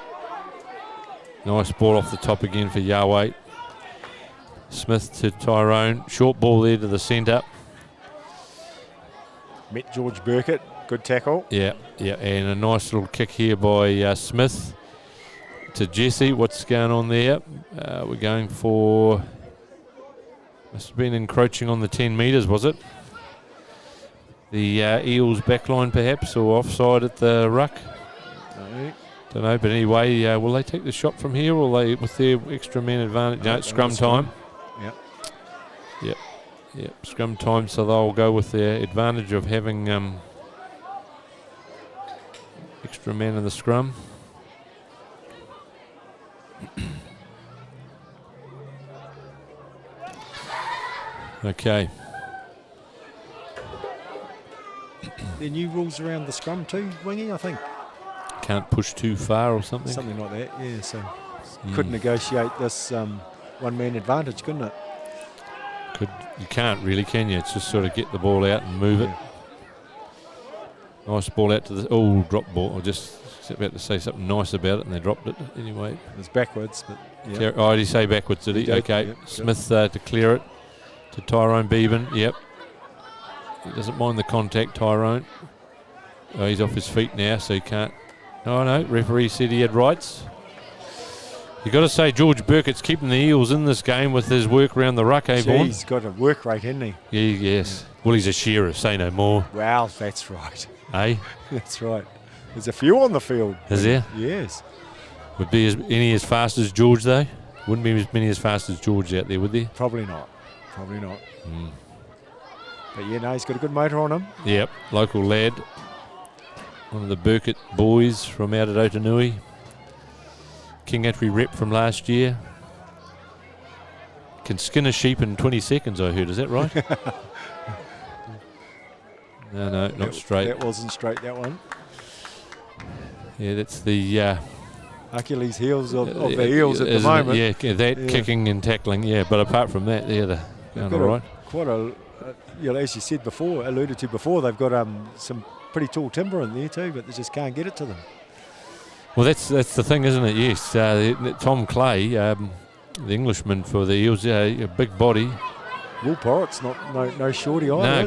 nice ball off the top again for Yahweh. Smith to Tyrone. Short ball there to the centre. Met George Burkett. Good tackle. Yeah, and a nice little kick here by Smith to Jesse. What's going on there? We're going for... Must have been encroaching on the 10 metres, was it? The Eels backline perhaps, or offside at the ruck? No. Don't know, but anyway, will they take the shot from here, or will they, with their extra man advantage? No, scrum time. Yep, scrum time, so they'll go with their advantage of having extra man in the scrum. Okay. There are new rules around the scrum too, Wingy, I think. Can't push too far or something? Something like that, yeah. So could negotiate this one-man advantage, couldn't it? You can't really, can you? It's just sort of get the ball out and move it. Nice ball out to the... Oh, drop ball. I just about to say something nice about it and they dropped it. Anyway. It's backwards, but... Yeah. Oh, did he say backwards, did he? Okay. Yep, Smith to clear it to Tyrone Beeban. Yep. He doesn't mind the contact, Tyrone. Oh, he's off his feet now, so he can't... Oh, no. Referee said he had rights. You've got to say George Burkett's keeping the Eels in this game with his work around the ruck, eh, Vaughan? He's got a work rate, hasn't he? Yeah, yes. Well, he's a shearer, say no more. Well, that's right. Eh? That's right. There's a few on the field. Is there? Yes. Would be any as fast as George, though? Wouldn't be as many as fast as George out there, would there? Probably not. Probably not. Mm. But yeah, no, he's got a good motor on him. Yep, local lad. One of the Burkett boys from out at Otanui. King Entry rep from last year. Can skin a sheep in 20 seconds, I heard. Is that right? No, not straight. That wasn't straight, that one. Yeah, that's the... Achilles' heels of the Eels at the moment. That kicking and tackling, but apart from that, they're going all right. Quite a, as you said before, alluded to before, they've got some pretty tall timber in there too, but they just can't get it to them. Well, that's the thing, isn't it? Yes, Tom Clay, the Englishman for the Eels, a big body. Will Porritt's no shorty either. No,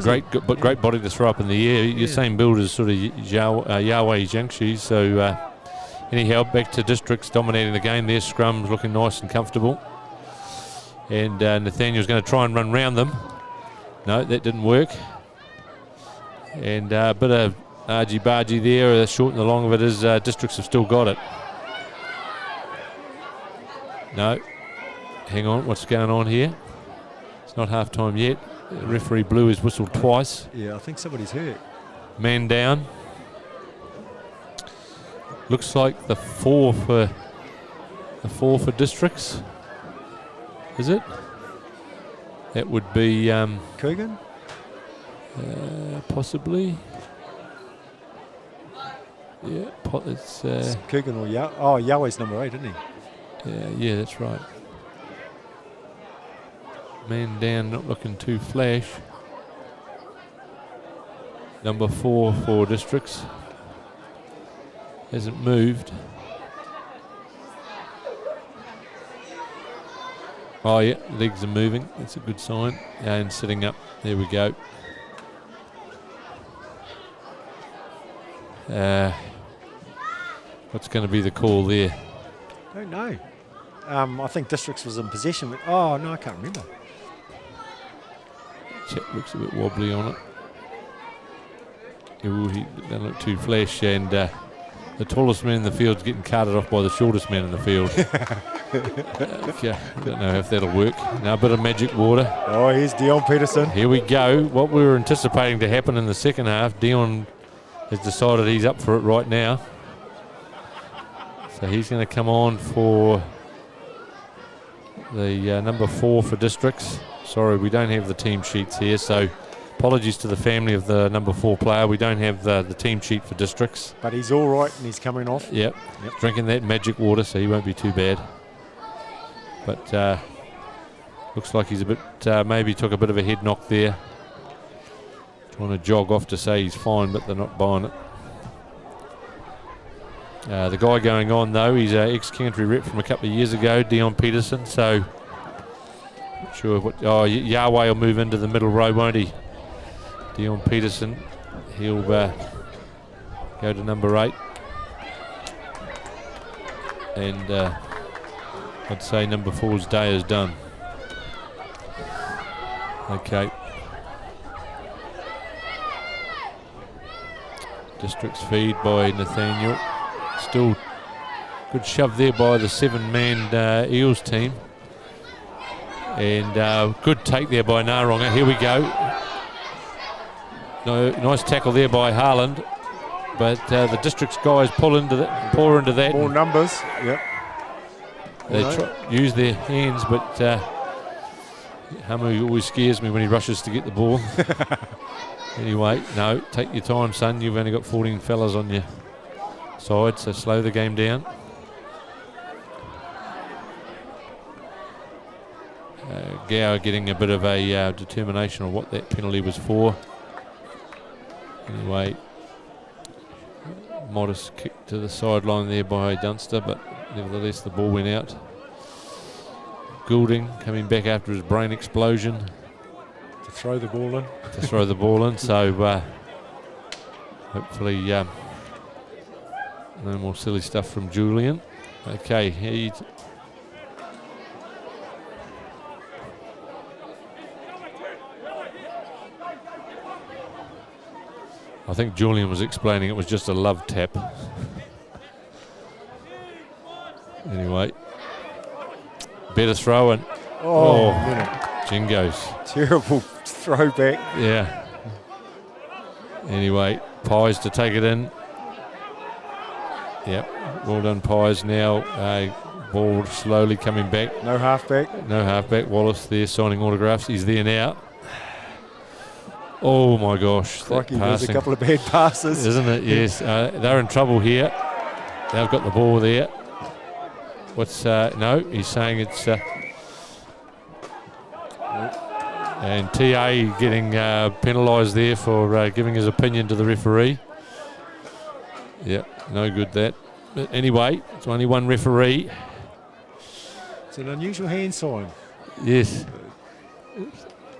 great body to throw up in the air. Your same build as sort of Yahweh Jiangxi. So anyhow, back to Districts dominating the game. Their scrums looking nice and comfortable. And Nathaniel's going to try and run round them. No, that didn't work. And a bit of argy-bargy there. The short and the long of it is Districts have still got it. No, hang on, what's going on here? It's not half-time yet. The referee blew his whistle twice. Yeah, I think somebody's hurt. Man down. Looks like the four for Districts. Is it? That would be Coogan? Possibly. Yeah, it's Coogan or Yahweh's number 8, isn't he? Yeah, that's right. Man down, not looking too flash. Number 4 for Districts. Hasn't moved. Oh yeah, legs are moving. That's a good sign. And sitting up. There we go. What's going to be the call there? Don't know. I think Districts was in possession. I can't remember. Chap looks a bit wobbly on it. He doesn't look too flash, and the tallest man in the field's getting carted off by the shortest man in the field. I don't know if that'll work. Now a bit of magic water. Oh, here's Dion Peterson. Here we go. What we were anticipating to happen in the second half, Dion has decided he's up for it right now. So he's going to come on for the number 4 for Districts. Sorry, we don't have the team sheets here, so apologies to the family of the number 4 player. We don't have the team sheet for Districts. But he's all right and he's coming off. Yep. Drinking that magic water, so he won't be too bad. But looks like he's a bit, maybe took a bit of a head knock there. Trying to jog off to say he's fine, but they're not buying it. The guy going on, though, he's an ex-King Entry rep from a couple of years ago, Dion Peterson, so not sure what... Oh, Yahweh will move into the middle row, won't he? Dion Peterson, he'll go to number 8. And I'd say number 4's day is done. Okay. Districts feed by Nathaniel. Still good shove there by the 7-man Eels team. And good take there by Naronga. Here we go. No, nice tackle there by Harland. But the Districts guys pour into that. More numbers, yep. They use their hands, but Hamu always scares me when he rushes to get the ball. Anyway, no, take your time, son. You've only got 14 fellas on your side, so slow the game down. Gower getting a bit of a determination on what that penalty was for. Anyway, modest kick to the sideline there by Dunster, but nevertheless the ball went out. Goulding coming back after his brain explosion. To throw the ball in. So hopefully no more silly stuff from Julian. Okay, I think Julian was explaining it was just a love tap. Anyway, better throw and Jingos. Terrible throwback. Yeah. Anyway, Pies to take it in. Yep. Well done, Pies. Now ball slowly coming back. No halfback. No halfback. Wallace there signing autographs. He's there now. Oh my gosh. Crikey, there's a couple of bad passes. Isn't it? Yes. They're in trouble here. They've got the ball there. What's no, he's saying it's and TA getting penalised there for giving his opinion to the referee. Yep, no good that. But anyway, it's only one referee. It's an unusual hand sign. Yes.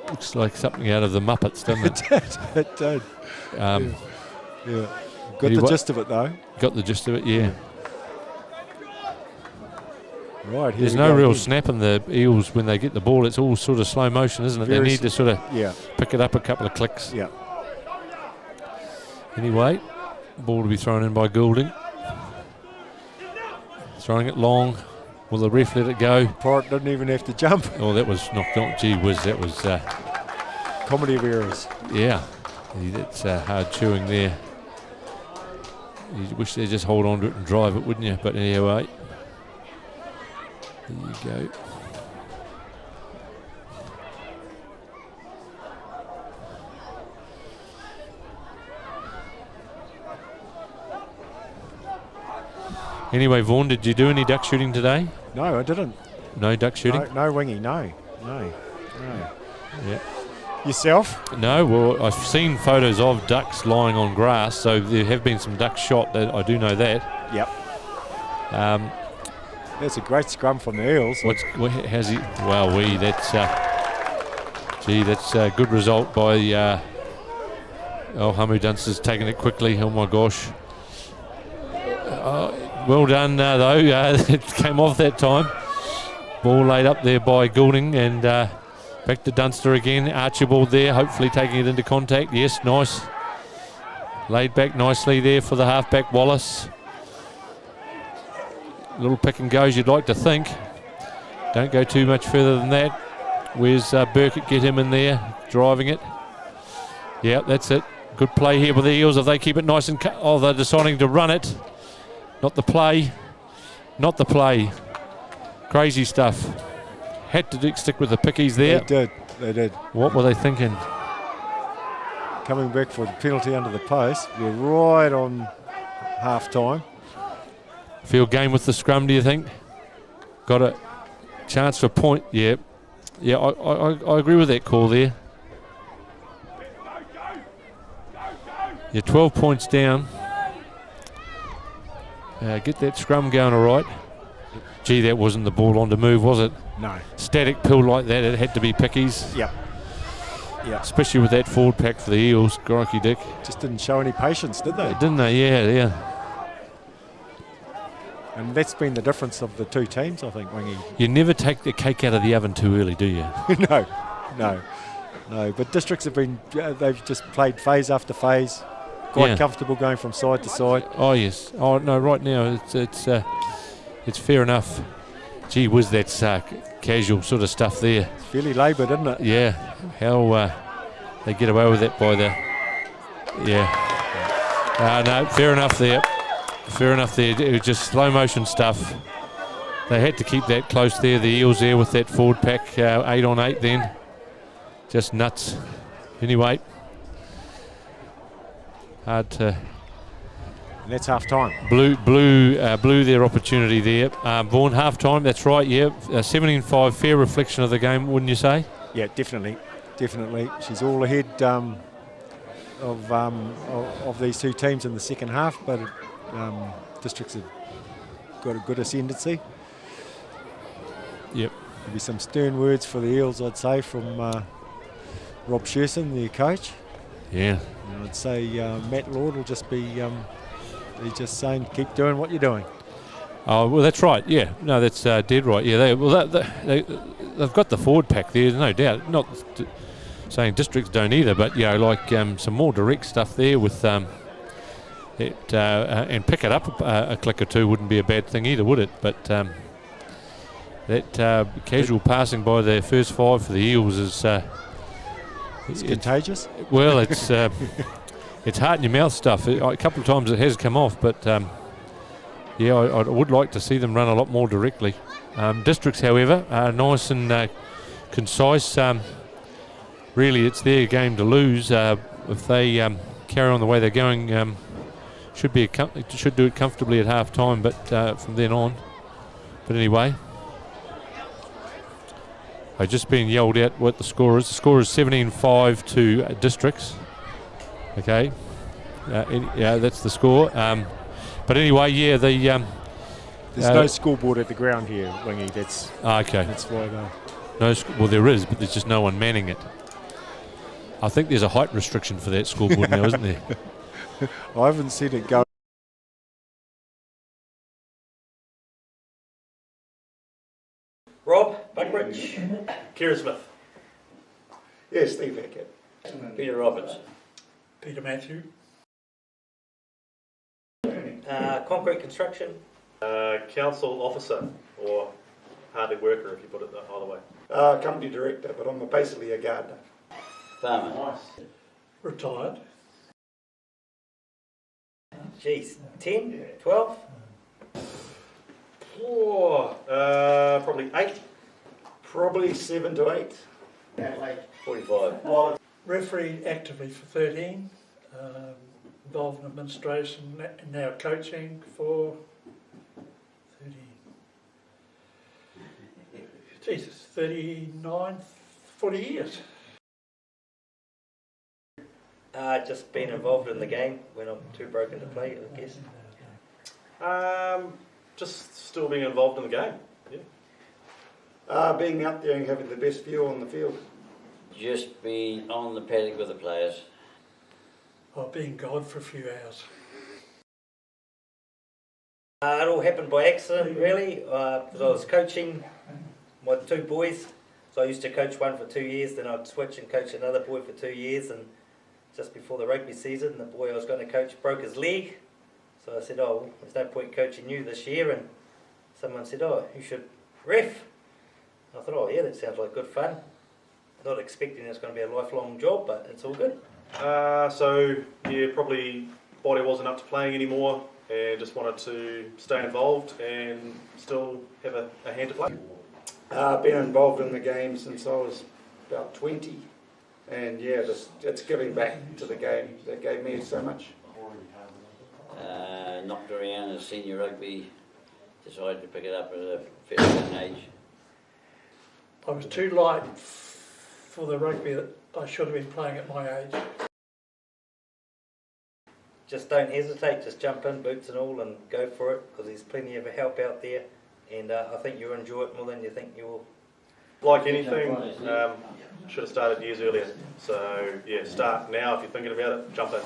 Looks like something out of the Muppets, doesn't it? It did. Yeah. Got the gist of it though. Got the gist of it, yeah. Right, there's no real snap in the Eels when they get the ball. It's all sort of slow motion, isn't it? They need to sort of pick it up a couple of clicks. Yeah. Anyway, ball to be thrown in by Goulding. Throwing it long. Will the ref let it go? Pirate didn't even have to jump. Oh, that was knocked on. Gee whiz, that was... comedy of errors. Yeah. That's hard chewing there. You wish they'd just hold on to it and drive it, wouldn't you? But anyway... There you go. Anyway, Vaughan, did you do any duck shooting today? No, I didn't. No duck shooting? No wingy, no. Yeah. Yourself? No, well, I've seen photos of ducks lying on grass, so there have been some ducks shot. I do know that. Yep. That's a great scrum from the Eels. How's he? Wow, that's a good result by Hamu Dunster's taking it quickly. Oh my gosh. Well done though. It came off that time. Ball laid up there by Goulding and back to Dunster again. Archibald there, hopefully taking it into contact. Yes, nice. Laid back nicely there for the halfback Wallace. Little pick and goes, you'd like to think. Don't go too much further than that. Where's Burkett? Get him in there, driving it. Yeah, that's it. Good play here with the Eels. If they keep it nice and they're deciding to run it. Not the play. Not the play. Crazy stuff. Had to stick with the pickies there. They did. What were they thinking? Coming back for the penalty under the post. We're right on half time. Field game with the scrum, do you think? Got a chance for a point. Yeah, I agree with that call there. Yeah, 12 points down. Get that scrum going all right. Gee, that wasn't the ball on to move, was it? No. Static pill like that, it had to be pickies. Yep. Especially with that forward pack for the Eels. Crikey dick. Just didn't show any patience, did they? Didn't they? Yeah. And that's been the difference of the two teams, I think, Wingy. You never take the cake out of the oven too early, do you? No. But Districts have been, they've just played phase after phase, quite comfortable going from side to side. Oh, yes. Oh, no, right now it's fair enough. Gee whiz, that's casual sort of stuff there. It's fairly laboured, isn't it? Yeah. How they get away with it by the... Yeah. No, fair enough there. It was just slow motion stuff. They had to keep that close there. The Eels there with that forward pack, 8 on 8 then. Just nuts. Anyway. Hard to... And that's half time. Blew their opportunity there. Vaughan, half time, that's right, yeah. 17-5, fair reflection of the game, wouldn't you say? Yeah, definitely. She's all ahead of these two teams in the second half, but Districts have got a good ascendancy. Yep. There'll be some stern words for the Eels, I'd say, from Rob Sherson, their coach. Yeah. And I'd say Matt Lord will just be he's just saying, keep doing what you're doing. Oh, well, that's right, yeah. No, that's dead right. Yeah, they've got the forward pack there, no doubt. Not saying Districts don't either, but, like some more direct stuff there with... and pick it up a click or two wouldn't be a bad thing either, would it? But that casual passing by the first 5 for the Eels is it's contagious. Well, it's it's heart in your mouth stuff. A couple of times it has come off, but yeah, I would like to see them run a lot more directly. Districts, however, are nice and concise. Really, it's their game to lose. If they carry on the way they're going, should do it comfortably at half time, but from then on. But anyway, I've just been yelled at what the score is. The score is 17-5 to Districts. Okay, yeah, that's the score. But anyway, yeah, there's no scoreboard at the ground here, Wingy. That's okay. That's why well, there is, but there's just no one manning it. I think there's a height restriction for that scoreboard now, isn't there? I haven't seen it go. Rob Buckridge. Kira Smith. Yes, Steve Hackett. Peter Roberts. Peter Matthew. Concrete construction. Council officer, or hardly worker if you put it the other way. Company director, but I'm basically a gardener. Farmer. Nice. Retired. Geez, 10, 12? Probably 8. Probably 7 to 8. 45. Refereed actively for 13. Involved in administration, now coaching for 39, 40 years. Just been involved in the game when I'm too broken to play, I guess. Just still being involved in the game. Yeah. Being out there and having the best view on the field. Just been on the paddock with the players. I've been gone for a few hours. It all happened by accident, really, because I was coaching my 2 boys. So I used to coach one for 2 years, then I'd switch and coach another boy for 2 years, and just before the rugby season, the boy I was going to coach broke his leg. So I said, oh, there's no point coaching you this year, and someone said, oh, you should ref. I thought, oh yeah, that sounds like good fun. Not expecting it's going to be a lifelong job, but it's all good. So yeah, probably body wasn't up to playing anymore, and just wanted to stay involved and still have a hand to play. Been involved in the game since I was about 20, and yeah, it's giving back to the game that gave me so much. Knocked around as senior rugby, decided to pick it up at a fairly young age. I was too light for the rugby that I should have been playing at my age. Just don't hesitate, just jump in, boots and all, and go for it, because there's plenty of help out there, and I think you'll enjoy it more than you think you will. Like anything, should have started years earlier. So yeah, start now if you're thinking about it, jump in.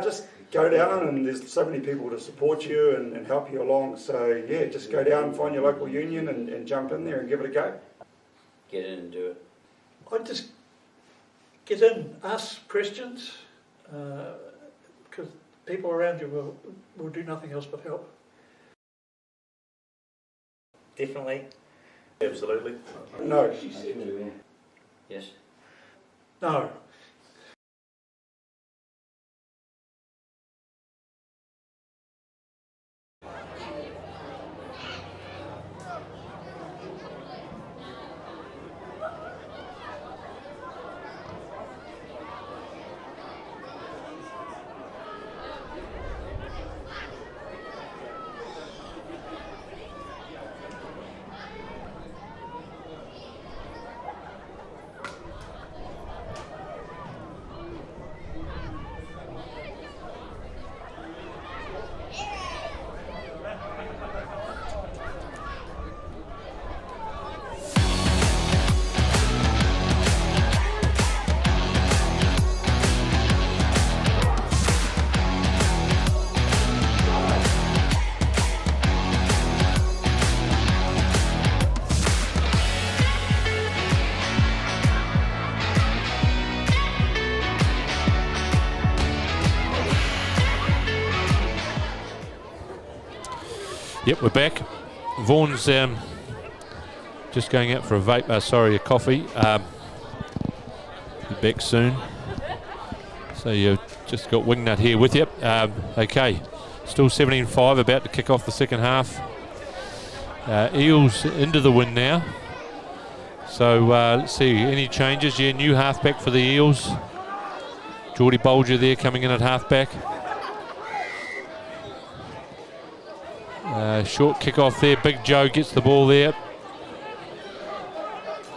Just go down, and there's so many people to support you and help you along. So yeah, just go down, find your local union and jump in there and give it a go. Get in and do it. I'd just get in, ask questions, because people around you will do nothing else but help. Definitely. Absolutely. No. Yes. No. Yep, we're back. Vaughan's just going out for a vape. A coffee. Be back soon. So you've just got Wingnut here with you. Okay, still 17-5, about to kick off the second half. Eels into the win now. So let's see, any changes? Yeah, new halfback for the Eels. Geordie Bolger there coming in at halfback. Short kick off there. Big Joe gets the ball there.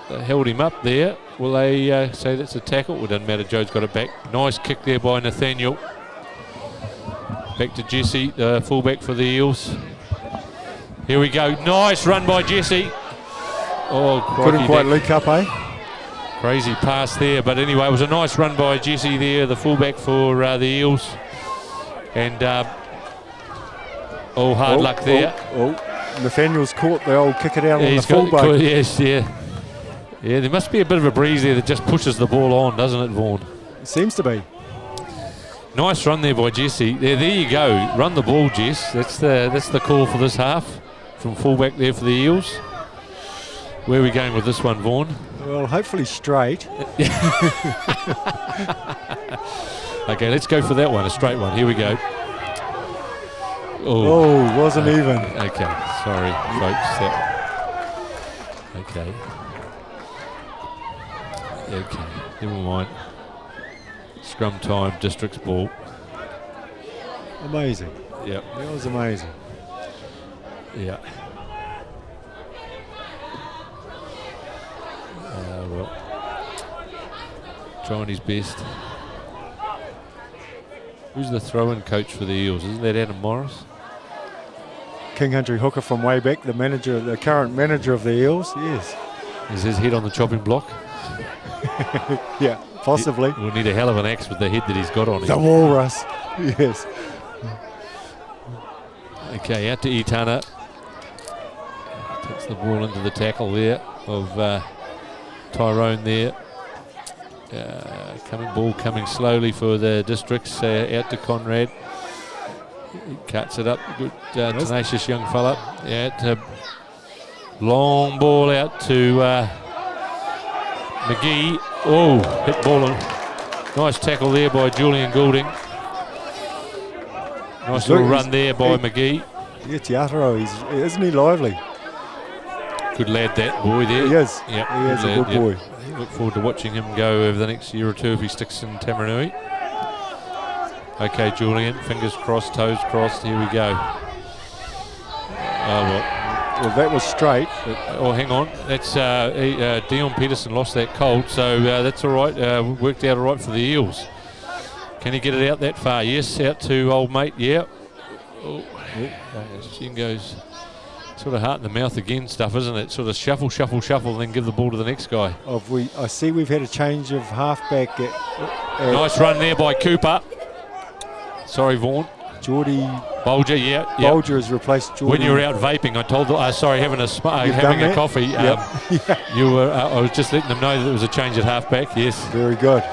They held him up there. Will they say that's a tackle? Well, doesn't matter. Joe's got it back. Nice kick there by Nathaniel. Back to Jesse, the fullback for the Eels. Here we go. Nice run by Jesse. Oh, Couldn't quite link up, eh? Crazy pass there, but anyway, it was a nice run by Jesse there, the fullback for the Eels. And hard luck there. Nathaniel's caught the old kick it out on the fullback. Yes, yeah. Yeah, there must be a bit of a breeze there that just pushes the ball on, doesn't it, Vaughan? It seems to be. Nice run there by Jesse. There you go. Run the ball, Jess. That's the call for this half from fullback there for the Eels. Where are we going with this one, Vaughan? Well, hopefully straight. Okay, let's go for that one, a straight one. Here we go. Oh, wasn't even. Okay, sorry, folks. Okay. Okay, never mind. Scrum time, District's ball. Amazing. Yep. That was amazing. Yeah. Well, trying his best. Who's the throw-in coach for the Eels? Isn't that Adam Morris? King Country hooker from way back, the current manager of the Eels. Yes. Is his head on the chopping block? Yeah, possibly. We'll need a hell of an axe with the head that he's got on him. The walrus. Yes. Okay, out to Itana. Takes the ball into the tackle there of Tyrone there. Ball coming slowly for the Districts. Out to Conrad. He cuts it up. Good, tenacious young fella. Long ball out to McGee. Oh, hit ball. Nice tackle there by Julian Goulding. Nice little run there by McGee. Yeah, Tiataro, isn't he lively? Good lad, that boy there. He is. Yep, he is a good boy. Look forward to watching him go over the next year or two if he sticks in Taumarunui. Okay, Julian, fingers crossed, toes crossed. Here we go. Well, that was straight. Hang on. That's Dion Peterson lost that cold, so that's all right. Worked out all right for the Eels. Can he get it out that far? Yes, out to old mate. Yeah. Shingo's sort of heart in the mouth again stuff, isn't it? Sort of shuffle, and then give the ball to the next guy. I see we've had a change of halfback. Nice run there by Cooper. Sorry, Vaughan. Geordie Bolger, yeah. Bolger has replaced Geordie. When you were out vaping, I told them, having a coffee. You were. I was just letting them know that there was a change at halfback. Yes. Very good.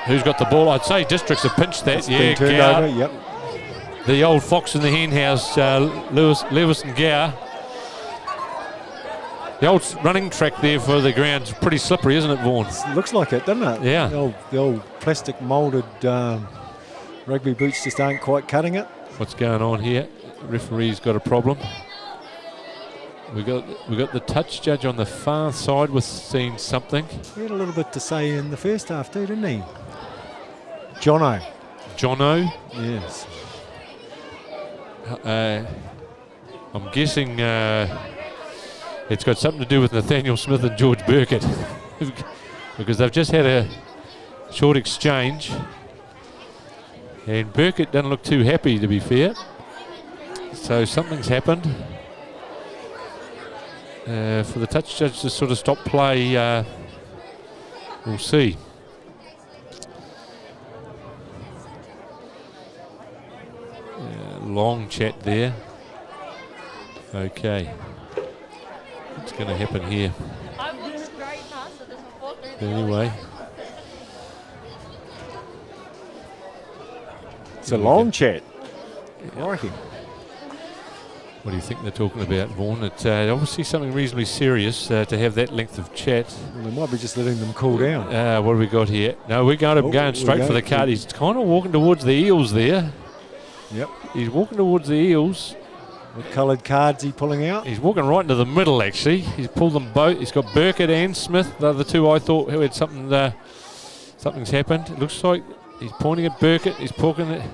Who's got the ball? I'd say Districts have pinched that. It's been turned over. Yep. The old fox in the hen house, Lewis and Gower. The old running track there for the ground's pretty slippery, isn't it, Vaughan? Looks like it, doesn't it? Yeah. The old plastic moulded rugby boots just aren't quite cutting it. What's going on here? Referee's got a problem. We got the touch judge on the far side with seeing something. He had a little bit to say in the first half too, didn't he? Jono. Yes. I'm guessing it's got something to do with Nathaniel Smith and George Burkett because they've just had a short exchange and Burkett doesn't look too happy, to be fair. So something's happened. For the touch judge to sort of stop play, we'll see. Long chat there. Okay. What's going to happen here? Anyway. It's a long chat. Crikey. What do you think they're talking about, Vaughan? It's obviously something reasonably serious to have that length of chat. Well, they might be just letting them cool down. What have we got here? No, we're going straight for the card. He's kind of walking towards the Eels there. Yep. He's walking towards the Eels. What coloured cards he pulling out? He's walking right into the middle, actually. He's pulled them both. He's got Burkett and Smith, the other two I thought who had something. Something's happened. It looks like he's pointing at Burkett. He's poking at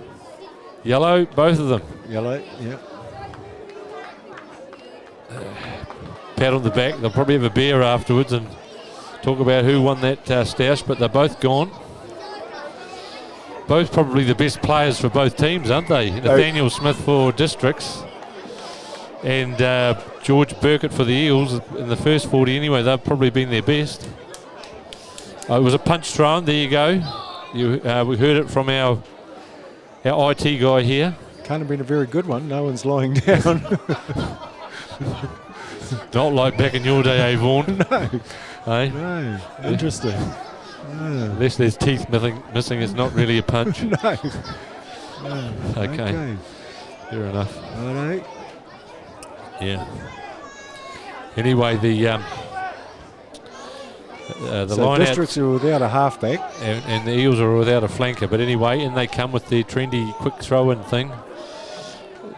yellow, both of them. Yellow, yep. Pat on the back. They'll probably have a beer afterwards and talk about who won that stoush, but they're both gone. Both probably the best players for both teams, aren't they? Nathaniel Smith for Districts and George Burkett for the Eels in the first 40 anyway. They've probably been their best. It was a punch thrown. There you go. We heard it from our IT guy here. Can't have been a very good one. No one's lying down. Not like back in your day, Vaughan. No. Hey? No. Interesting. Unless there's teeth missing, it's not really a punch. No. Okay. Fair enough. Righto. Yeah. Anyway, the line Districts are without a halfback. and the Eels are without a flanker. But anyway, in they come with the trendy quick throw-in thing.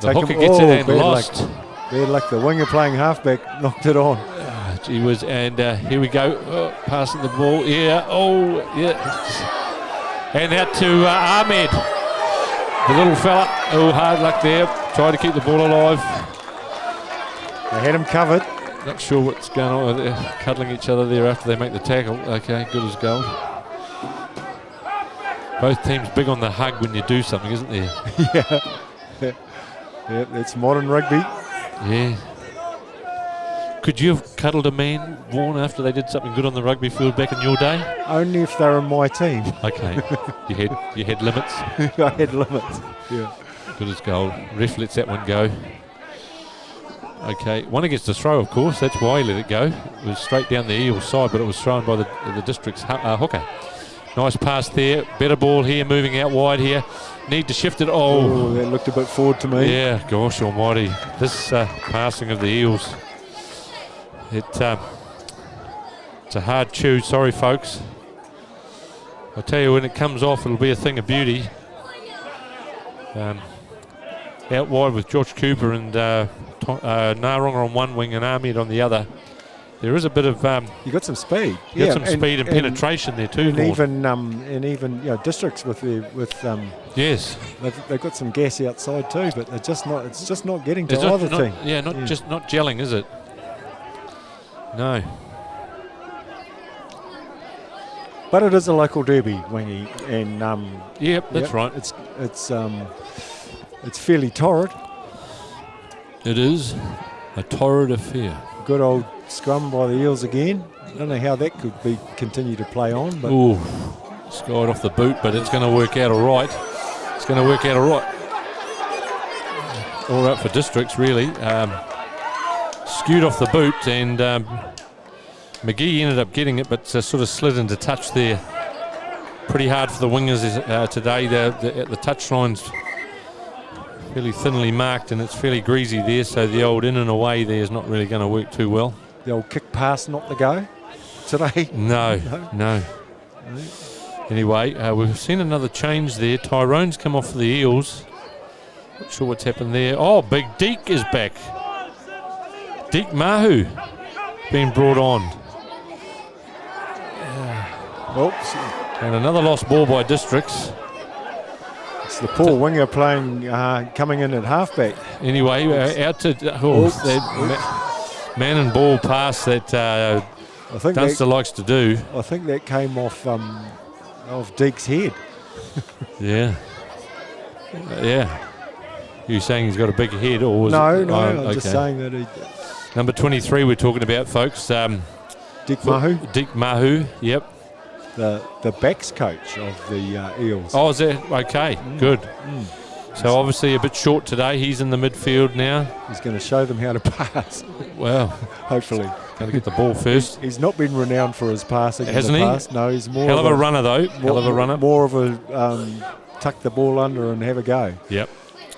The hooker gets it and lost. Bad luck. The winger playing halfback knocked it on. Gee whiz, and here we go. Passing the ball. Yeah. Oh, yeah. And out to Ahmed. The little fella. Oh, hard luck there. Try to keep the ball alive. They had him covered. Not sure what's going on. They're cuddling each other there after they make the tackle. Okay, good as gold. Both teams big on the hug when you do something, isn't there? Yeah, that's modern rugby. Yeah. Could you have cuddled a man, Vaughan, after they did something good on the rugby field back in your day? Only if they're on my team. Okay. you had limits. I had limits. Yeah. Good as gold. Ref lets that one go. Okay, one against the throw, of course. That's why he let it go. It was straight down the Eels side, but it was thrown by the District's hooker. Nice pass there. Better ball here, moving out wide here. Need to shift it. Oh, that looked a bit forward to me. Yeah, gosh almighty. This passing of the Eels. It's a hard chew. Sorry, folks. I'll tell you, when it comes off, it'll be a thing of beauty. Out wide with Josh Cooper and Naronga on one wing and Ahmed on the other. There is a bit of you got some speed. You got some speed and penetration there too. And even Districts with yes, they've got some gas outside too, but they're just not. It's just not getting to either team. Yeah, just not gelling, is it? No. But it is a local derby, Wingy, and yep, that's right. It's fairly torrid. It is a torrid affair. Good old scrum by the Eels again. I don't know how that could continue to play on, but ooh, skied off the boot, but it's going to work out all right. It's going to work out all right. All right for Districts, really. Skewed off the boot, and McGee ended up getting it, but sort of slid into touch there. Pretty hard for the wingers today. The touch line's fairly thinly marked, and it's fairly greasy there, so the old in and away there is not really going to work too well. The old kick pass not the go today? No. Anyway, we've seen another change there. Tyrone's come off for the Eels. Not sure what's happened there. Oh, Big Deke is back. Deke Mahu being brought on. Oops. And another lost ball by Districts. It's the poor winger playing, coming in at halfback. Anyway, out to man and ball pass that I think Dunster likes to do. I think that came off Deke's head. Yeah. You saying he's got a big head, or was no, it? I'm just saying that he. Number 23 we're talking about, folks. Deke Mahu. Deke Mahu, yep. The backs coach of the Eels. Oh, is that okay? Good. So obviously a bit short today. He's in the midfield now. He's going to show them how to pass. Well, hopefully. Got to get the ball first. He's not been renowned for his passing. Hasn't in the he? past. No, he's more hell of a runner though. Hell of a runner. More of a tuck the ball under and have a go. Yep.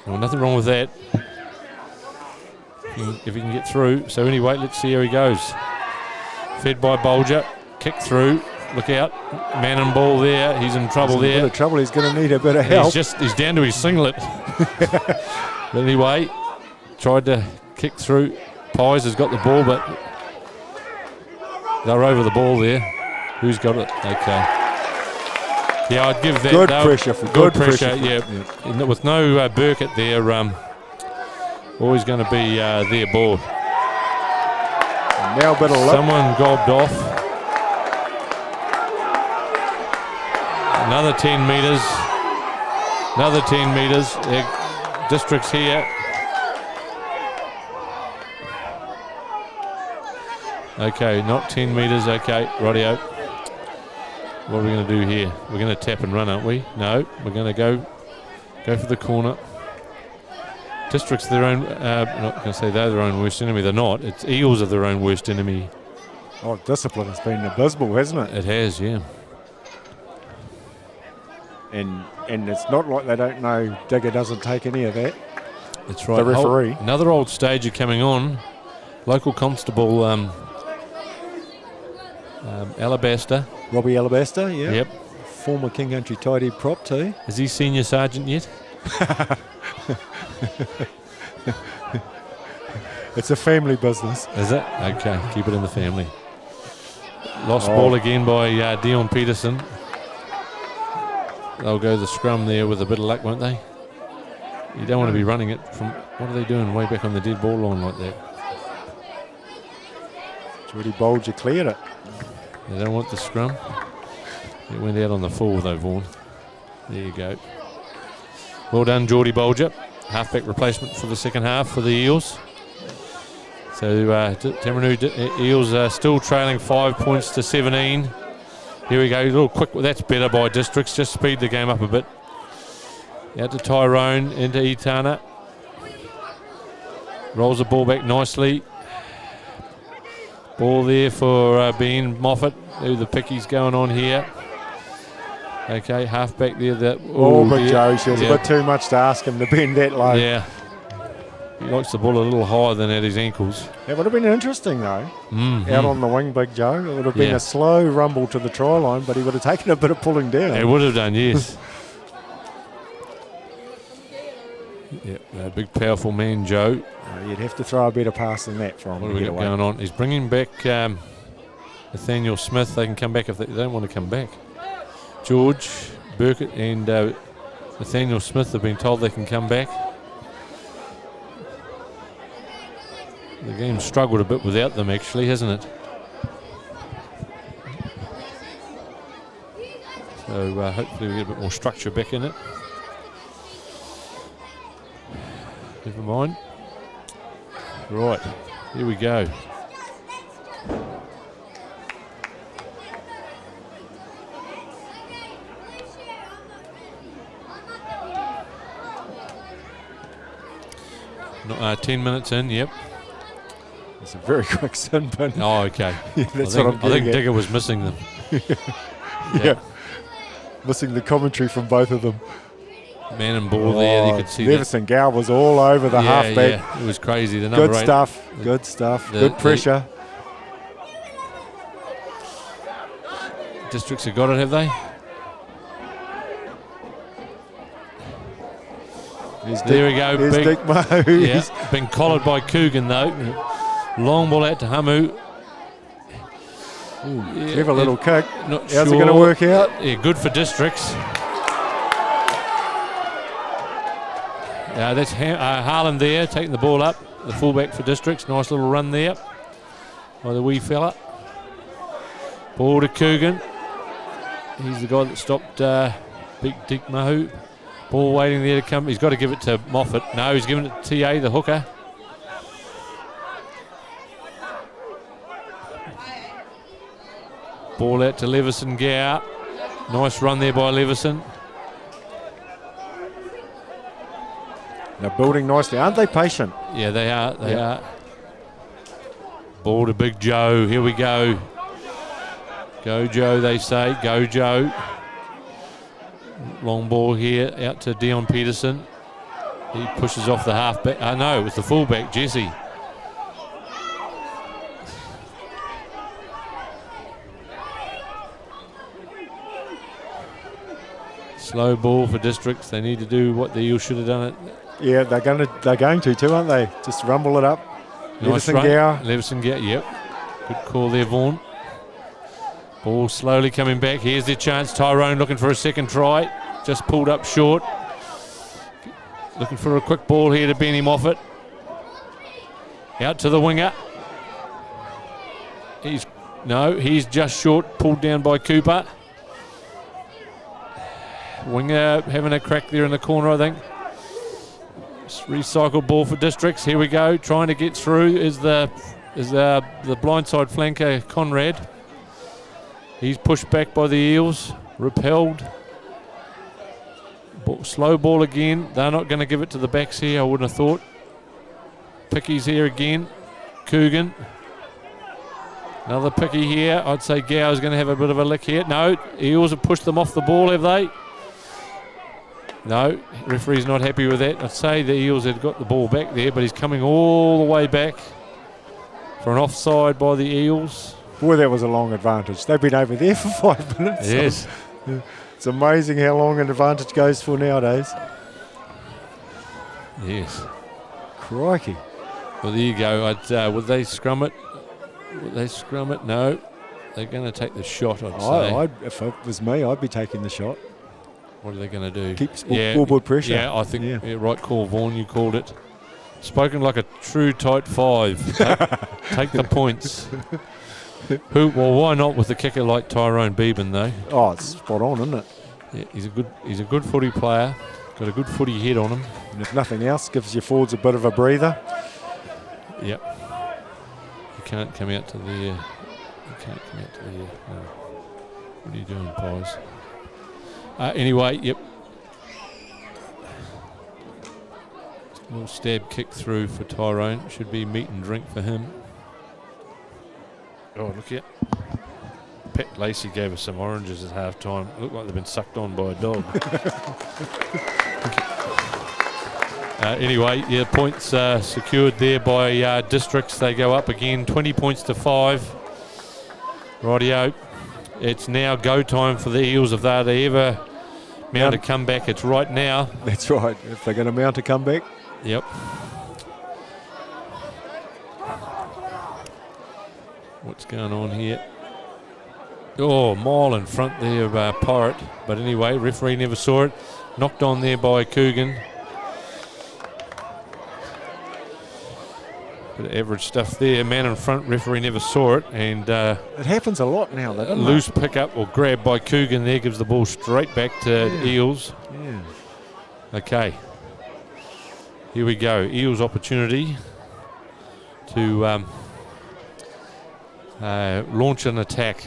Well, nothing wrong with that. if he can get through. So anyway, let's see how he goes. Fed by Bolger, kick through. Look out, man and ball there. He's in trouble there. A bit of trouble. He's going to need a bit of help. He's down to his singlet. But anyway, tried to kick through. Pies has got the ball, but they're over the ball there. Who's got it? Okay. Yeah, I'd give that. Good pressure for good pressure. Yeah. With no Burkett there, always going to be their ball. Now a bit of luck. Someone gobbed off. Another 10 metres. Another 10 metres. Districts here. Okay, not 10 metres. Okay, rightio. What are we going to do here? We're going to tap and run, aren't we? No, we're going to go for the corner. Districts their own. I'm not going to say they're their own worst enemy. They're not. It's Eels are their own worst enemy. Oh, discipline has been abysmal, hasn't it? It has, yeah. And it's not like they don't know Digger doesn't take any of that. That's right. The referee. Another old stager coming on. Local constable Alabaster. Robbie Alabaster, yeah. Yep. Former King Country tidy prop too. Is he senior sergeant yet? It's a family business. Is it? Okay, keep it in the family. Lost ball again by Dion Peterson. They'll go the scrum there with a bit of luck, won't they? You don't want to be running it from... What are they doing way back on the dead ball line like that? Geordie Bolger cleared it. They don't want the scrum. It went out on the full though, Vaughan. There you go. Well done, Geordie Bolger. Halfback replacement for the second half for the Eels. So Taumarunui Eels are still trailing 5 points to 17. Here we go, a little quick. That's better by Districts. Just speed the game up a bit. Out to Tyrone, into Itana. Rolls the ball back nicely. Ball there for Ben Moffat. The picky's going on here. Okay, halfback there. But Joe says a bit too much to ask him to bend that low. Yeah. He likes the ball a little higher than at his ankles. It would have been interesting though. Mm-hmm. Out on the wing, Big Joe. It would have been a slow rumble to the try line, but he would have taken a bit of pulling down. It would have done, yes. Yeah, big powerful man, Joe. You'd have to throw a better pass than that for him. What have we got going on? He's bringing back Nathaniel Smith. They can come back if they don't want to come back. George Burkett and Nathaniel Smith have been told they can come back. The game struggled a bit without them, actually, hasn't it? So hopefully we get a bit more structure back in it. Never mind. Right, here we go. No, 10 minutes in, yep. It's a very quick sin bin. Oh, okay. That's I what I'm think Digger was missing them. Yeah. Missing the commentary from both of them. Man and ball there, you could see Leveson Gow was all over the halfback. Yeah, it was crazy. The number good 8. stuff, good stuff, good pressure. Districts have got it, have they? There we go. There's Dick Mahu. Yeah, been collared by Coogan though. Long ball out to Hamu. Clever little kick. How's it going to work out? Yeah, good for Districts. That's Harlan there, taking the ball up. The fullback for Districts. Nice little run there by the wee fella. Ball to Coogan. He's the guy that stopped Big Dick Mahu. Ball waiting there to come. He's got to give it to Moffat. No, he's giving it to TA, the hooker. Ball out to Leveson Gow. Nice run there by Leveson. They're building nicely. Aren't they patient? Yeah, they are. They are. Ball to Big Joe. Here we go. Go Joe, they say. Go Joe. Long ball here out to Dion Peterson. He pushes off the halfback. No, it was the fullback, Jesse. Slow ball for Districts. They need to do what the Eels should have done it. Yeah, they're going to too, aren't they? Just rumble it up. Nice Leveson Gower, yep. Good call there, Vaughan. Ball slowly coming back. Here's their chance. Tyrone looking for a second try. Just pulled up short. Looking for a quick ball here to Benny Moffat. Out to the winger. He's just short. Pulled down by Cooper. Winger having a crack there in the corner, I think. Recycled ball for Districts. Here we go. Trying to get through is the blindside flanker Conrad. He's pushed back by the Eels. Repelled. Slow ball again. They're not going to give it to the backs here, I wouldn't have thought. Picky's here again. Coogan. Another picky here. I'd say Gower's going to have a bit of a lick here. No, Eels have pushed them off the ball, have they? No, referee's not happy with that. I'd say the Eels had got the ball back there, but he's coming all the way back for an offside by the Eels. Boy, that was a long advantage. They've been over there for 5 minutes. Yes. It's amazing how long an advantage goes for nowadays. Yes. Crikey. Well, there you go. Would they scrum it? No. They're going to take the shot, I'd say. If it was me, I'd be taking the shot. What are they going to do? Keep scoreboard pressure. Yeah, I think right call, Vaughan, you called it. Spoken like a true tight 5. Take the points. Why not with a kicker like Tyrone Beban, though? Oh, it's spot on, isn't it? Yeah, he's a good footy player. Got a good footy head on him. And if nothing else, gives your forwards a bit of a breather. Yep. You can't come out to the... No. What are you doing, Pies? Anyway, yep. A little stab kick through for Tyrone. Should be meat and drink for him. Oh, look at Pat Lacey gave us some oranges at half time. Looked like they've been sucked on by a dog. Anyway, yeah, points secured there by Districts. They go up again, 20 points to 5. Rightio. It's now go time for the Eels. If they're to ever mount a comeback, it's right now. That's right. If they're going to mount a comeback. Yep. What's going on here? Oh, mile in front there, Pirate. But anyway, referee never saw it. Knocked on there by Coogan. Bit of average stuff there. Man in front, referee never saw it. And it happens a lot now. Loose pickup or grab by Coogan there gives the ball straight back to Eels. Yeah. Okay. Here we go. Eels opportunity to launch an attack.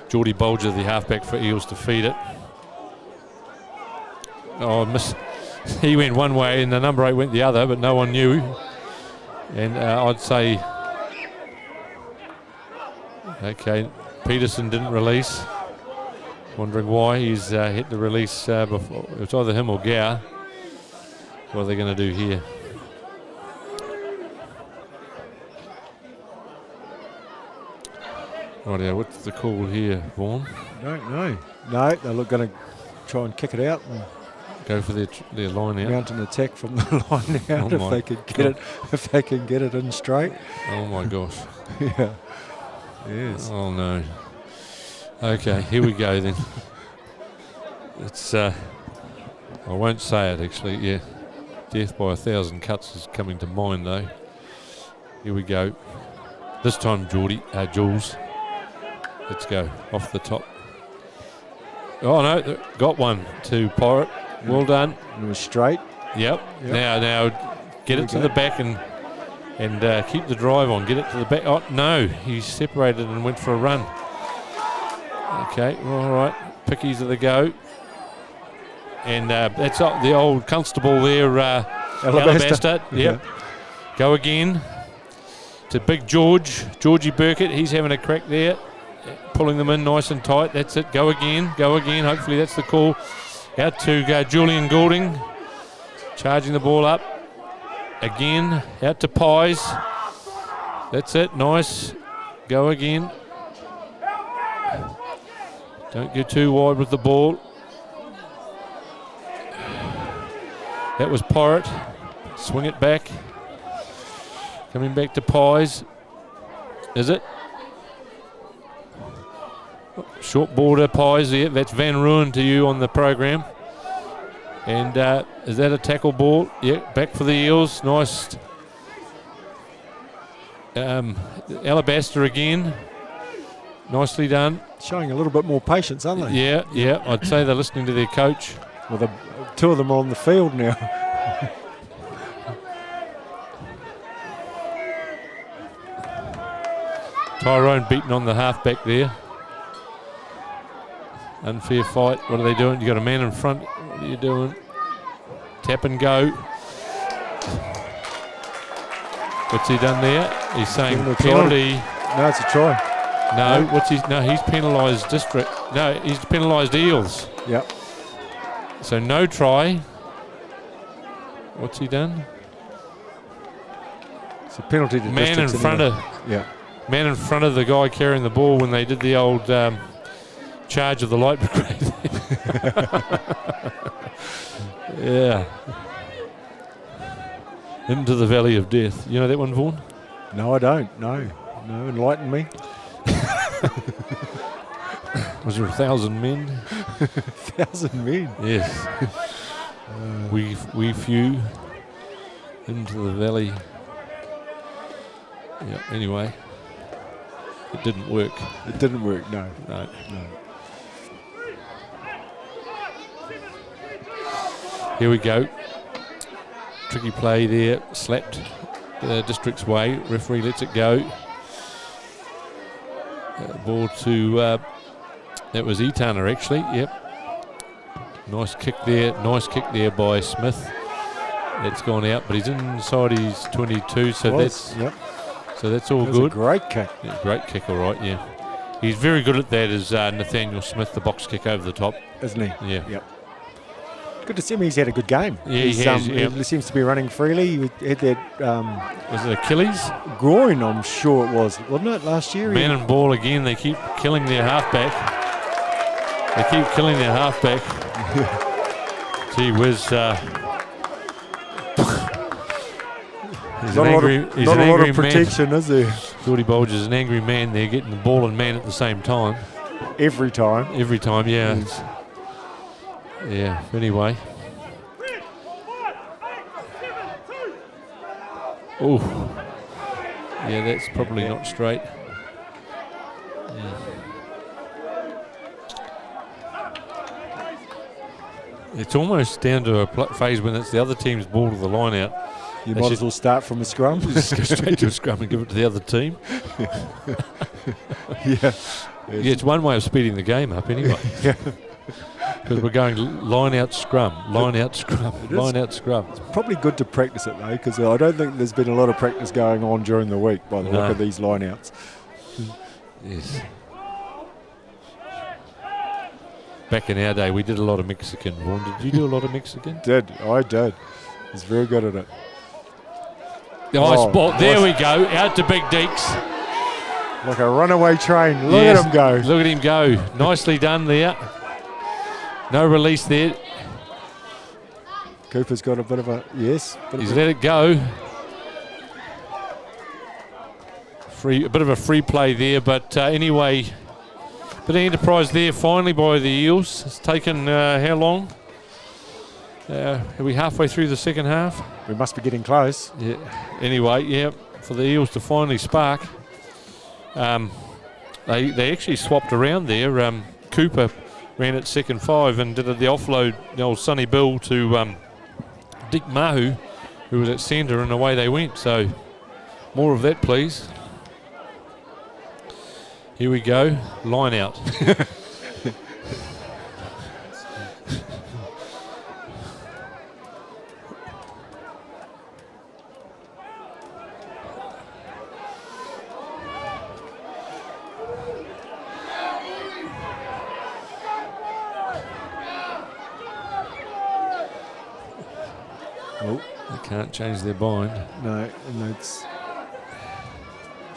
Geordie Bolger, the halfback for Eels, to feed it. Oh, he went one way and the number 8 went the other, but no one knew. And I'd say, okay, Peterson didn't release. Wondering why he's hit the release before. It's either him or Gower. What are they going to do here? Rightio, what's the call here, Vaughan? I don't know. No, they're going to try and kick it out and go for their line out. Mount an attack from the line out if they can get it. If they can get it in straight. Oh my gosh. Yeah. Yes. Oh no. Okay, here we go then. It's I won't say it actually. Yeah, death by 1,000 cuts is coming to mind though. Here we go. This time, Jules. Let's go off the top. Oh no, got one to Pirate. Well done. It was straight. Yep. Now get it to the back and keep the drive on. Get it to the back. Oh no, he separated and went for a run. Okay, all right. Pickies are the go. And that's the old constable there, Alabaster. Yep. Go again to Big Georgie Burkett. He's having a crack there. Pulling them in nice and tight. That's it. Go again. Hopefully that's the call. Out to Julian Goulding. Charging the ball up. Again. Out to Pies. That's it. Nice. Go again. Don't get too wide with the ball. That was Pirate. Swing it back. Coming back to Pies. Is it? Short border Pies there. That's Van Ruin to you on the program. And is that a tackle ball? Yeah, back for the Eels. Nice. Alabaster again. Nicely done. Showing a little bit more patience, aren't they? Yeah. I'd say they're listening to their coach. Well, two of them are on the field now. Tyrone beaten on the halfback there. Unfair fight. What are they doing? You got a man in front. What are you doing? Tap and go. What's he done there? He's saying penalty. No, it's a try. No, he's penalised district. No, he's penalised Eels. Yep. So no try. What's he done? It's a penalty to Man in front of. Yeah. Man in front of the guy carrying the ball when they did the old charge of the light brigade. Yeah. Into the valley of death. You know that one, Vaughan? No, I don't. No, enlighten me. Was there 1,000 men? 1,000 men? Yes. We few into the valley. Yeah, anyway. It didn't work. It didn't work, no. Here we go. Tricky play there. Slapped the district's way. Referee lets it go. Ball to... that was Etana actually. Yep. Nice kick there. Nice kick there by Smith. That's gone out, but he's inside his 22, so that's all good. A great kick. Yeah, great kick, all right, yeah. He's very good at that, is Nathaniel Smith, the box kick over the top. Isn't he? Yeah. Yep. Good to see him. He's had a good game. Yeah, he has. He seems to be running freely. He had that... was it Achilles? Groin, I'm sure it was. Wasn't it last year? Man and ball again. They keep killing their halfback. Gee whiz. He's not an a angry, lot of protection, man. Is there? Geordie Bulge is an angry man there, getting the ball and man at the same time. Every time, yeah. Yeah, anyway. Oh. Yeah, that's probably not straight. Yeah. It's almost down to a phase when it's the other team's ball to the line out. You might as well start from a scrum. Just go straight to a scrum and give it to the other team. Yeah, it's one way of speeding the game up anyway. Yeah. Because we're going line out scrum. It's probably good to practice it though, because I don't think there's been a lot of practice going on during the week by the look of these line outs. Yes. Back in our day, we did a lot of Mexican. Vaughan, did you do a lot of Mexican? I did. He's very good at it. Nice spot. There we go. Out to Big Deeks. Like a runaway train. Look at him go. Look at him go. Nicely done there. No release there. Cooper's got a bit of a... Yes. He's let it go. A bit of a free play there, but anyway, bit of enterprise there finally by the Eels. It's taken how long? Are we halfway through the second half? We must be getting close. Yeah. Anyway, yeah, for the Eels to finally spark. They actually swapped around there. Cooper ran at second 5 and did the offload, the old Sonny Bill to Dick Mahu, who was at centre, and away they went. So more of that, please. Here we go, line out. Oh, they can't change their bind. No, and it's...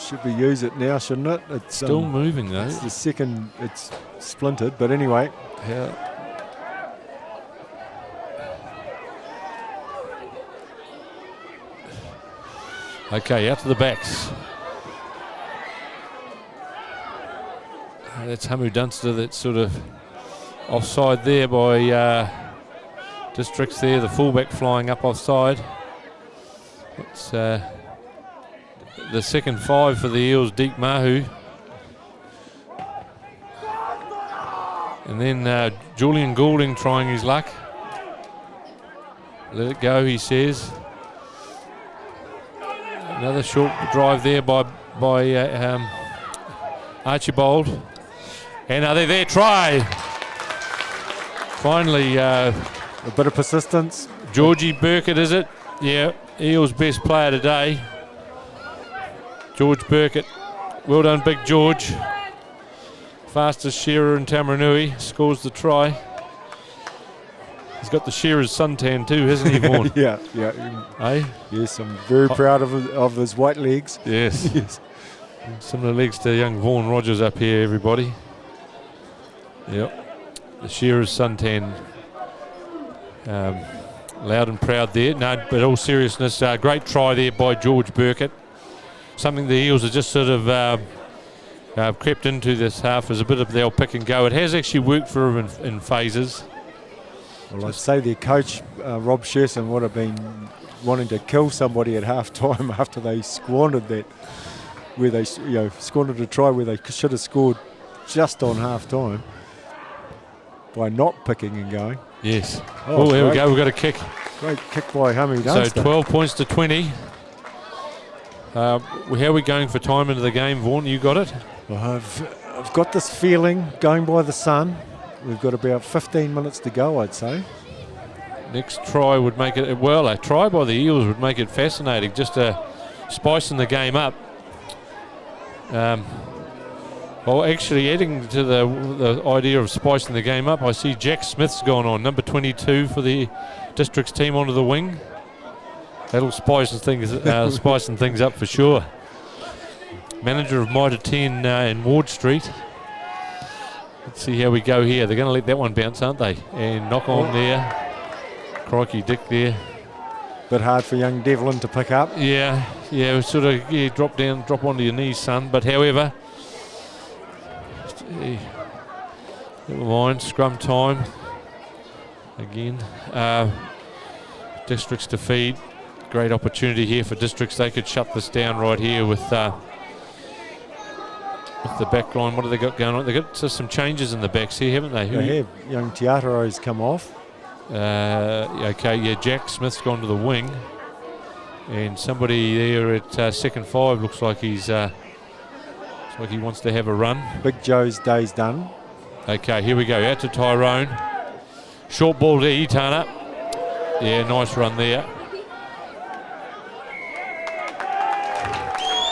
should be use it now, shouldn't it? It's Still moving though. It's the second it's splintered, but anyway. Yeah. Okay, out to the backs. That's Hamu Dunster that's sort of offside there by Districts there. The fullback flying up offside. It's the second 5 for the Eels, Deek Mahu. And then Julian Goulding trying his luck. Let it go, he says. Another short drive there by Archibald. And are they there? Try. Finally, a bit of persistence. Georgie Burkett, is it? Yeah, Eels' best player today. George Burkett. Well done, Big George. Fastest shearer in Taumarunui. Scores the try. He's got the shearer's suntan too, hasn't he, Vaughan? Yeah. Eh? Yes, I'm very proud of his white legs. Yes. Yes. Similar legs to young Vaughan Rogers up here, everybody. Yep. The shearer's suntan. Loud and proud there. No, but all seriousness, great try there by George Burkett. Something the Eels have just sort of crept into this half as a bit of their pick and go. It has actually worked for them in phases. Well, I'd say their coach, Rob Sherson, would have been wanting to kill somebody at half time after they squandered that, where they squandered a try where they should have scored just on half time by not picking and going. Yes. Oh, there we go. We've got a kick. Great kick by Hamu Dunster. So 12 points to 20. How are we going for time into the game, Vaughan? You got it? Well, I've got this feeling, going by the sun, we've got about 15 minutes to go, I'd say. Next try would make it, well, a try by the Eels would make it fascinating, just spicing the game up. Well, actually, adding to the idea of spicing the game up, I see Jack Smith's gone on, number 22 for the Districts team onto the wing. That'll spicing things up for sure. Manager of Mitre 10 in Ward Street. Let's see how we go here. They're going to let that one bounce, aren't they? And knock on there. Crikey Dick there. Bit hard for young Devlin to pick up. Yeah, sort of drop onto your knees, son. But however, never mind, scrum time. Again, Districts to feed. Great opportunity here for Districts. They could shut this down right here with the back line. What have they got going on? They've got some changes in the backs here, haven't they? They have. Young Tiataro's come off. Jack Smith's gone to the wing. And somebody there at second 5 looks like he wants to have a run. Big Joe's day's done. Okay, here we go. Out to Tyrone. Short ball to Itana. Yeah, nice run there.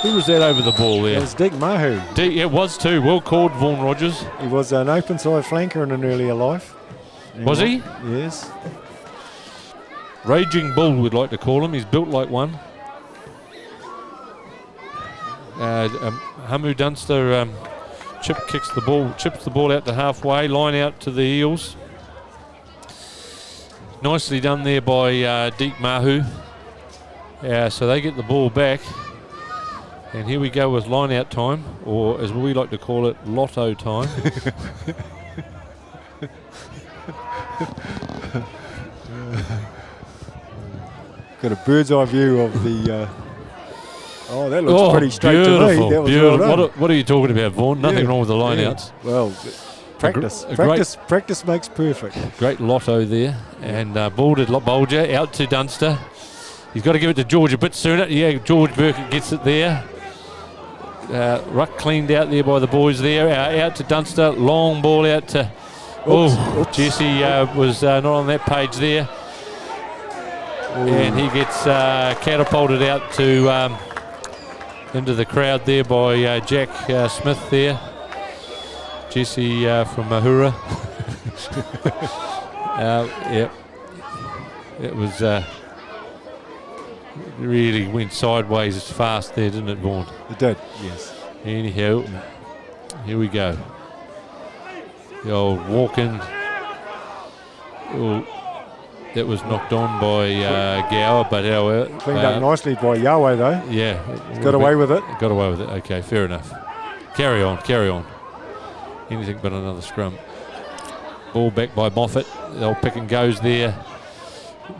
Who was that over the ball there? It was Dick Mahu. It was too. Well called, Vaughan Rogers. He was an open side flanker in an earlier life. Was he? Yes. Raging Bull, we'd like to call him. He's built like one. Hamu Dunster chips the ball out to halfway, line out to the Eels. Nicely done there by Deek Mahu. So they get the ball back. And here we go with line out time, or as we like to call it, lotto time. Got a bird's eye view of the. That looks pretty straight to me. That was beautiful. well done. What are you talking about, Vaughan? Nothing wrong with the line outs. Well, practice makes perfect. Great lotto there, and Bolger out to Dunster. He's got to give it to George a bit sooner. Yeah, George Burkett gets it there. Ruck cleaned out there by the boys there. Out to Dunster. Long ball out to... Jesse was not on that page there. And he gets catapulted out to into the crowd there by Jack Smith there. Jesse from Mahura. It was... Really went sideways fast there, didn't it, Vaughan? It did, yes. Anyhow, here we go. The old walk-in. Oh, that was knocked on by Gower, but Cleaned up nicely by Yahweh, though. yeah, Got away with it. Got away with it. Okay, fair enough. Carry on, carry on. Anything but another scrum. Ball back by Moffat. The old pick and goes there.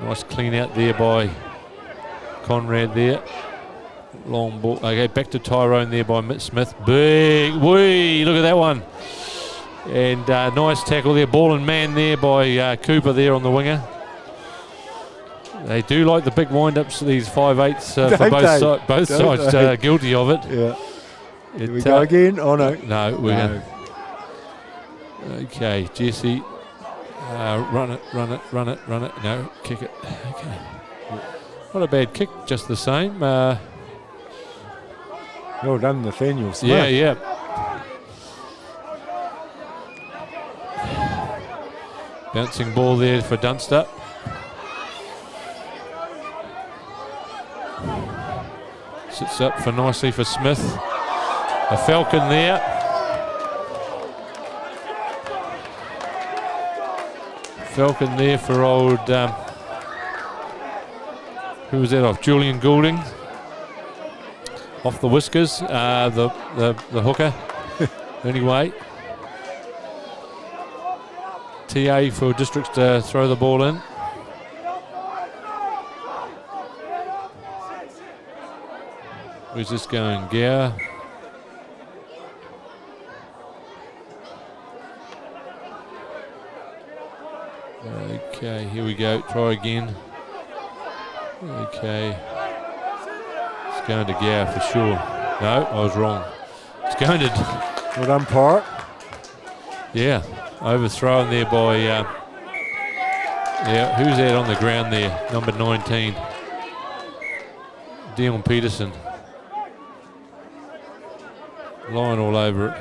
Nice clean out there by Conrad there. Long ball. Okay, back to Tyrone there by Smith. Big. Wee, look at that one. And nice tackle there. Ball and man there by Cooper there on the winger. They do like the big wind-ups, these 5/8s for both sides. Guilty of it. Yeah. Here we go again. Oh, no. No, we're going. Okay, Jesse. Run it. No, kick it. Okay. Not a bad kick, just the same. Well done, Nathaniel Smith. Yeah. Bouncing ball there for Dunster. Sits up for nicely for Smith. A Falcon there. Falcon there for old, who was that off? Julian Goulding. Off the whiskers, the hooker. Anyway. TA for Districts to throw the ball in. Where's this going? Gower. Okay, here we go. Try again. Okay. It's going to Gower for sure. No, I was wrong. It's going to... Well done, Park. Yeah, overthrown there by... yeah, who's that on the ground there? Number 19. Dion Peterson. Lying all over it.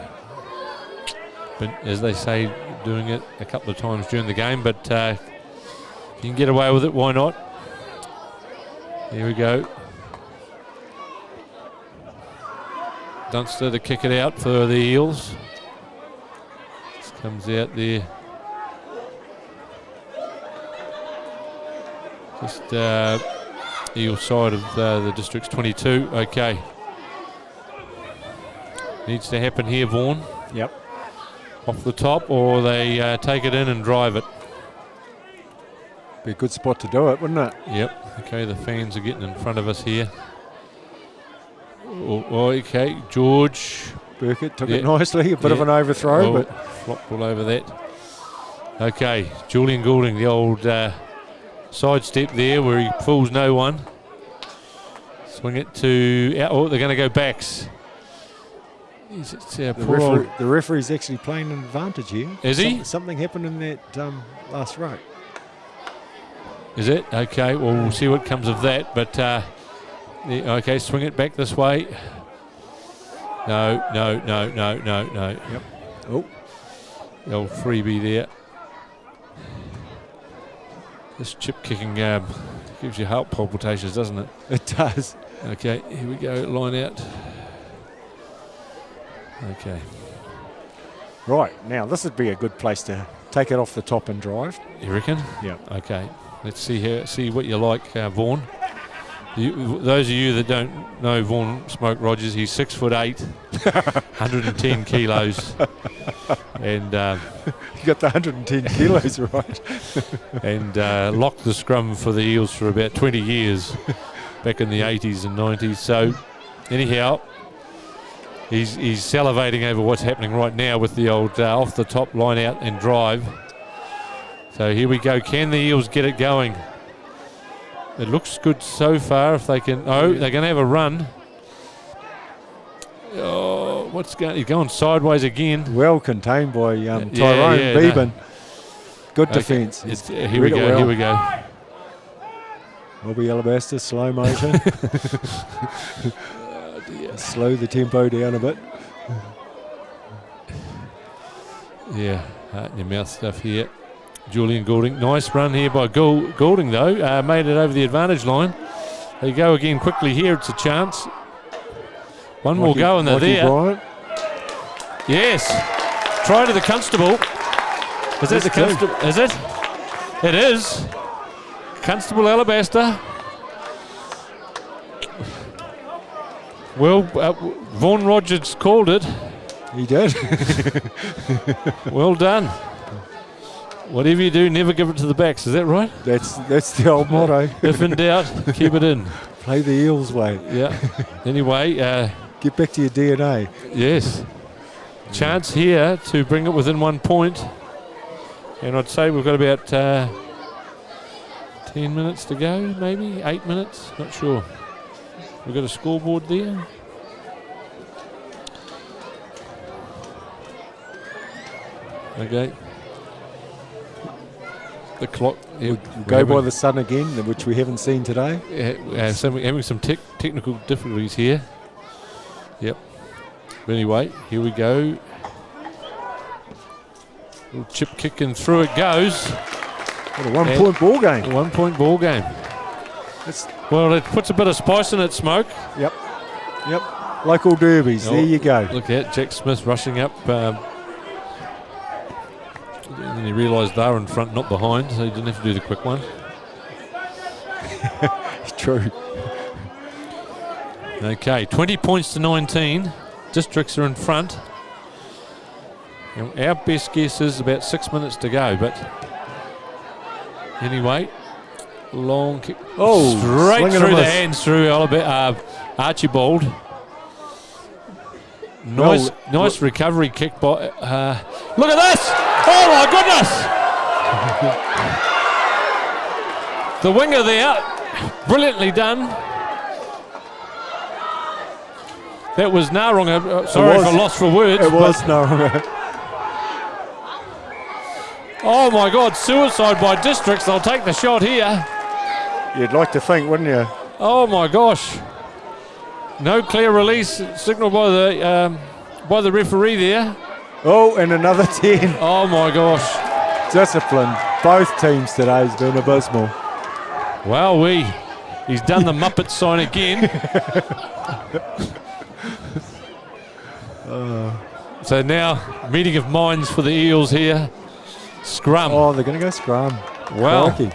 But as they say, doing it a couple of times during the game, but if you can get away with it, why not? Here we go. Dunster to kick it out for the Eels. This comes out there. Just Eel side of the District's 22. Okay. Needs to happen here, Vaughan. Yep. Off the top, or they take it in and drive it. Be a good spot to do it, wouldn't it? Yep. Okay, the fans are getting in front of us here. Oh, okay, George. Burkett took it nicely. A bit of an overthrow, but flopped all over that. Okay, Julian Goulding, the old sidestep there where he fools no one. Swing it to out. Oh, they're going to go backs. The referee's actually playing an advantage here. Is he? Something happened in that last row. Is it? Okay, well, we'll see what comes of that. But, okay, swing it back this way. No. Yep. Oh. The old freebie there. This chip kicking gives you heart palpitations, doesn't it? It does. Okay, here we go, line out. Okay. Right, now this would be a good place to take it off the top and drive. You reckon? Yeah. Okay, let's see what you like, Vaughan. Those of you that don't know Vaughan Smoke Rogers, he's 6'8", 110 kilos, and you got the 110 kilos right. and locked the scrum for the Eels for about 20 years, back in the 80s and 90s. So, anyhow, he's salivating over what's happening right now with the old off the top line out and drive. So here we go. Can the Eels get it going? It looks good so far. If they can, they're going to have a run. Oh, he's going sideways again. Well contained by Tyrone Beeben. No. Good defence. Here we go. Robbie Alabaster, slow motion. Slow the tempo down a bit. Yeah, heart in your mouth stuff here. Julian Goulding, nice run here by Goulding though. Made it over the advantage line. They go again quickly here. It's a chance. One more go and they're there. Bryant. Yes. Try to the Constable. Is that the Constable? Is it? It is. Constable Alabaster. Well, Vaughan Rogers called it. He did. Well done. Whatever you do, never give it to the backs. Is that right? That's the old motto. If in doubt, keep it in. Play the Eels way. Yeah. Anyway, Get back to your DNA. yes. Chance here to bring it within 1 point. And I'd say we've got about 10 minutes to go, maybe 8 minutes. Not sure. We've got a scoreboard there. Okay. The clock. Yeah, Go by the sun again, which we haven't seen today. having some technical difficulties here. Yep. But anyway, here we go. Little chip kick and through it goes. What a 1 point ball game. A 1 point ball game. Well, it puts a bit of spice in it, Smoke. Yep. Local derbies. There you go. Look at Jack Smith rushing up. And then he realised they were in front, not behind, so he didn't have to do the quick one. True. Okay, 20 points to 19. Districts are in front. And our best guess is about 6 minutes to go, but anyway, long kick. Oh, straight through the hands through Archibald. Nice recovery kick by. Look at this! Oh my goodness! The winger there, brilliantly done. That was Narunga. Sorry for loss for words. It was Narunga. Oh my God! Suicide by Districts. They'll take the shot here. You'd like to think, wouldn't you? Oh my gosh! No clear release signal by the referee there. Oh, and another 10. Oh my gosh! Discipline. Both teams today has been abysmal. Well, he's done the Muppet sign again. So now, meeting of minds for the Eels here. Scrum. Oh, they're going to go scrum. Well. Crikey.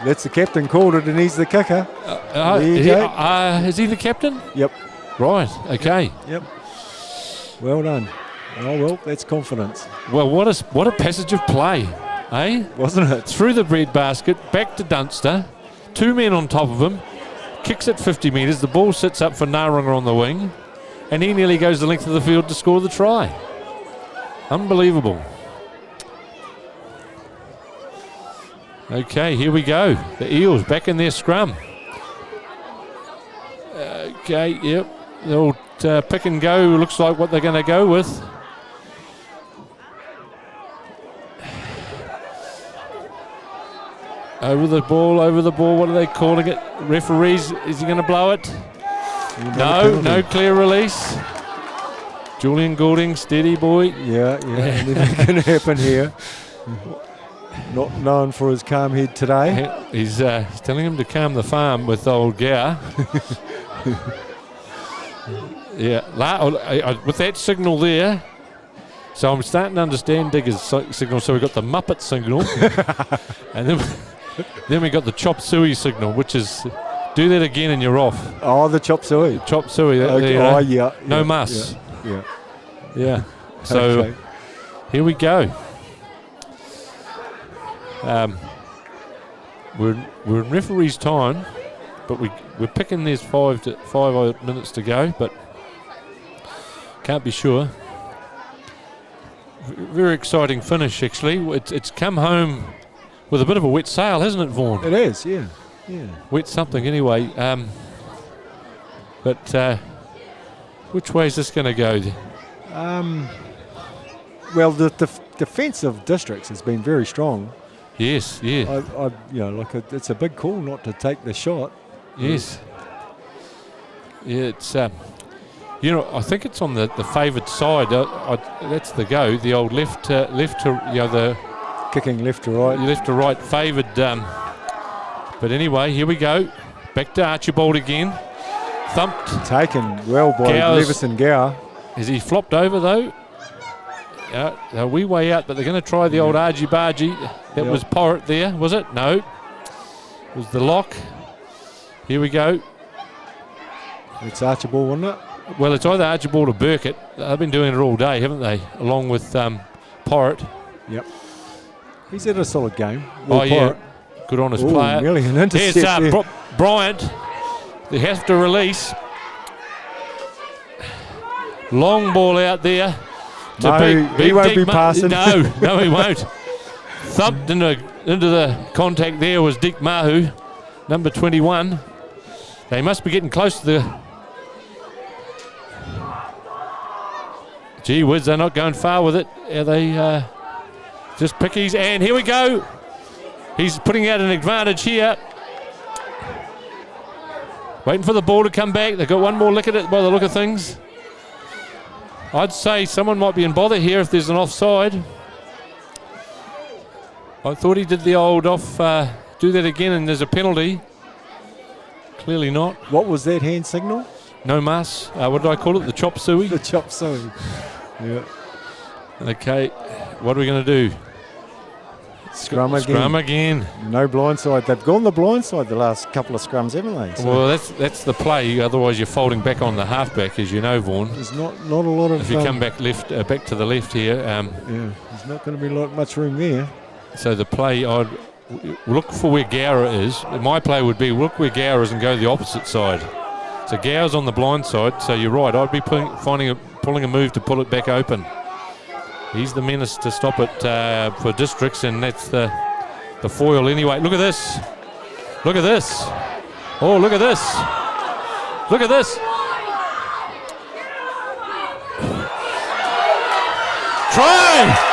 That's the captain called it, and he's the kicker. Is he the captain? Yep. Right, okay. Yep. Well done. Oh, well, that's confidence. Well, what a passage of play, eh? Wasn't it? Through the breadbasket, back to Dunster, 2 men on top of him, kicks it 50 metres, the ball sits up for Narunga on the wing, and he nearly goes the length of the field to score the try. Unbelievable. Okay, here we go. The Eels back in their scrum. Okay, yep. They'll pick and go, looks like what they're going to go with. Over the ball, what are they calling it? Referees, is he going to blow it? No clear release. Julian Goulding, steady boy. Yeah, anything can happen here. Not known for his calm head today. He's telling him to calm the farm with old Gow. Yeah, with that signal there, so I'm starting to understand Digger's signal. So we've got the Muppet signal, and then we got the chop suey signal, which is do that again and you're off. Oh, the chop suey. Chop suey. Okay. Yeah. No muss. Yeah. So okay. Here we go. We're in referee's time, but we're picking there's 5 minutes to go, but can't be sure. Very exciting finish, actually. It's come home with a bit of a wet sail, hasn't it, Vaughan? It is, yeah. Wet something, anyway. But which way is this going to go? Well, the defence of Districts has been very strong. Yes, yeah. It's a big call not to take the shot. Yes. Yeah, it's. I think it's on the favoured side. That's the go. The old left to the kicking left to right. Left to right favoured. But anyway, here we go. Back to Archibald again. Thumped. Taken well by Gow's- Levison Gower. Is he flopped over though? Yeah, a wee way out, but they're going to try the old argy-bargy. That was Porritt there, was it? No. It was the lock. Here we go. It's Archibald, wasn't it? Well, it's either Archibald or Burkett. They've been doing it all day, haven't they? Along with Porritt. Yep. He's had a solid game. Oh, yeah. Good on his Ooh, player. nearly an intercept Here's there. Bryant. They have to release. Long ball out there. No, he won't be passing. No, he won't. Thumped into the contact there was Dick Mahu, number 21. They must be getting close to the... Gee whiz, they're not going far with it. Are they just pickies? And here we go. He's putting out an advantage here. Waiting for the ball to come back. They've got one more lick at it by the look of things. I'd say someone might be in bother here if there's an offside. I thought he did the old off, do that again and there's a penalty. Clearly not. What was that hand signal? No mas. What did I call it? The chop suey? The chop suey. Yeah. Okay. What are we going to do? Scrum again. Scrum again. No blindside. They've gone the blind-side the last couple of scrums, haven't they? So Well, that's the play. Otherwise, you're folding back on the halfback, as you know, Vaughan. there's not a lot of... If you come back back to the left here, yeah, there's not going to be much room there. so the play, I'd look for where Gower is. My play would be look where Gower is and go the opposite side. So Gower's on the blind side, so you're right. I'd be pulling a move to pull it back open. He's the menace to stop it for Districts, and that's the foil anyway. Look at this. Look at this. Oh, look at this. Look at this. Try!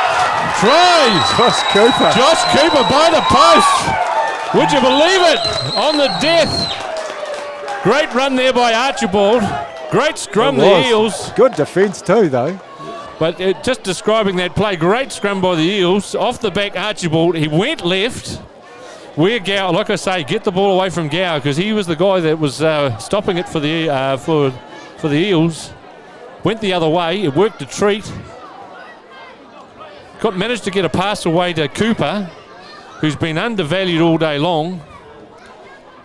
Josh Cooper. Josh Cooper by the post. Would you believe it? On the death. Great run there by Archibald. Great scrum, the Eels. Good defence too, though. But just describing that play, great scrum by the Eels. Off the back, Archibald. He went left. Where Gower, like I say, get the ball away from Gower because he was the guy that was stopping it for the Eels. Went the other way. It worked a treat. Managed to get a pass away to Cooper, who's been undervalued all day long.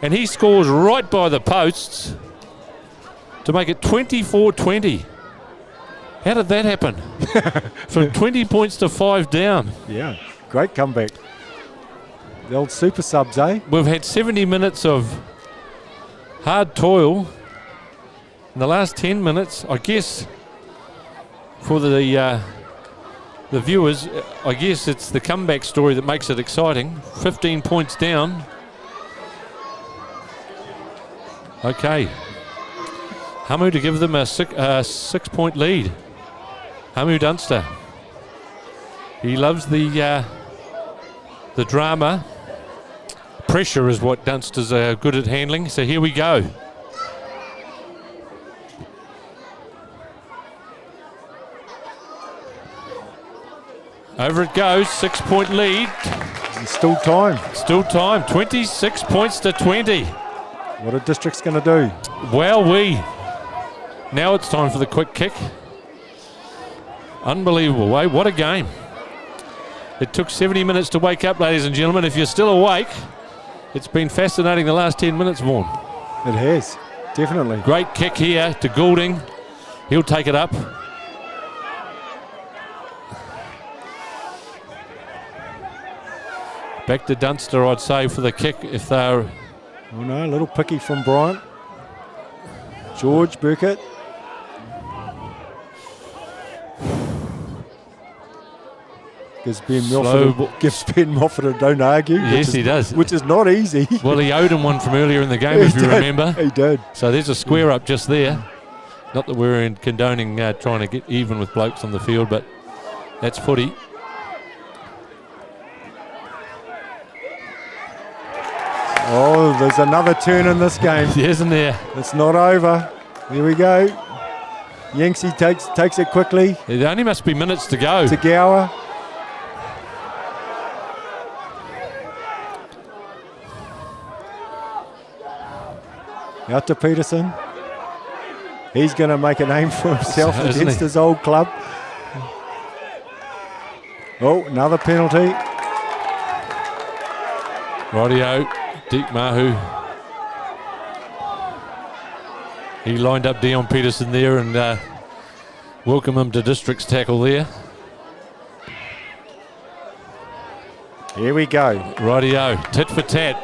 And he scores right by the posts to make it 24-20. How did that happen? From 20 points to 5 down. Yeah, great comeback. The old super subs, eh? We've had 70 minutes of hard toil. In the last 10 minutes, I guess, for the viewers, I guess it's the comeback story that makes it exciting. 15 points down. Okay. Hamu to give them a 6-point lead. Hamu Dunster. He loves the drama. Pressure is what Dunster's good at handling. So here we go. Over it goes. 6-point lead. There's still time. Still time. 26 points to 20. What are Districts going to do? Well, now it's time for the quick kick. Unbelievable, eh? What a game. It took 70 minutes to wake up, ladies and gentlemen. If you're still awake, it's been fascinating the last 10 minutes, Vaughan. It has, definitely. Great kick here to Goulding. He'll take it up. Back to Dunster, I'd say, for the kick if they're... Oh no, a little picky from Bryant. George Burkett. Gives Ben Moffat a don't argue. Yes, he does. Which is not easy. Well, he owed him one from earlier in the game, if you remember. He did. So there's a square up just there. Not that we're condoning trying to get even with blokes on the field, but that's footy. Oh, there's another turn in this game. Isn't there? It's not over. Here we go. Yanksy takes it quickly. It only must be minutes to go. To Gower. Out to Peterson. He's going to make a name for himself Isn't against he? his old club. Oh, another penalty. Rightio, Deke Mahu. He lined up Dion Peterson there and welcome him to District's tackle there. Here we go. Rightio, tit for tat.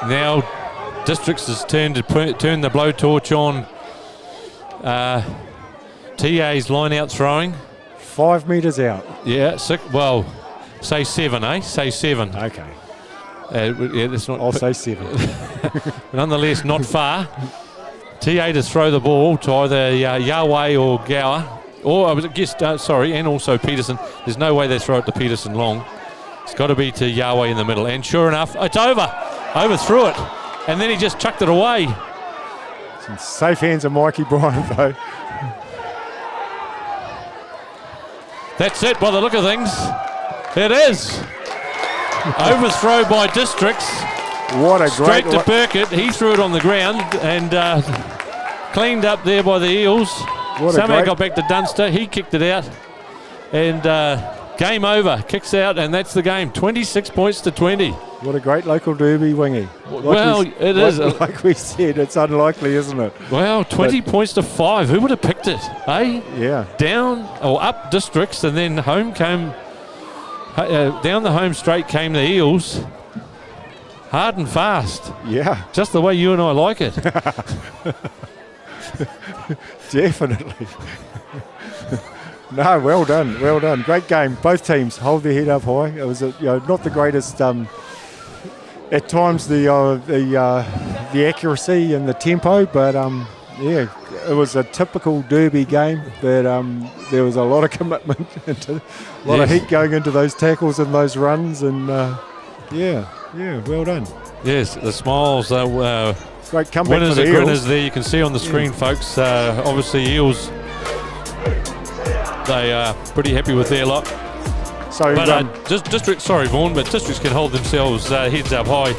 Now Districts has turn the blowtorch on TA's line out throwing. 5 metres out. Yeah, well, say 7, eh? Say 7. Okay. Yeah, that's not. I'll say 7. Nonetheless, not far. TA to throw the ball to either Yahweh or Gower, or I was guessed. And also Peterson. There's no way they throw it to Peterson long. It's got to be to Yahweh in the middle. And sure enough, it's over. Overthrew it, and then he just chucked it away. It's in safe hands of Mikey Bryant, though. That's it by the look of things. It is. Overthrow by Districts. What a Straight great... to Burkett. He threw it on the ground and cleaned up there by the Eels. Somehow got back to Dunster. He kicked it out. And game over. Kicks out, and that's the game. 26 points to 20. What a great local derby, Wingy. It is. Like we said, it's unlikely, isn't it? Well, 20 points to 5. Who would have picked it, eh? Yeah. Down or up Districts, and then home came... down the home straight came the Eels. Hard and fast. Yeah. Just the way you and I like it. Definitely. No, well done, well done. Great game. Both teams hold their head up high. It was not the greatest. At times the accuracy and the tempo, but yeah, it was a typical derby game. But there was a lot of commitment, a lot of heat going into those tackles and those runs, and yeah, well done. Yes, the smiles. Great comeback winners for the and Eels. grinners there. You can see on the screen, folks. Obviously, Eels. They are pretty happy with their lot. So, but Districts, sorry, Vaughan, but Districts can hold themselves heads up high.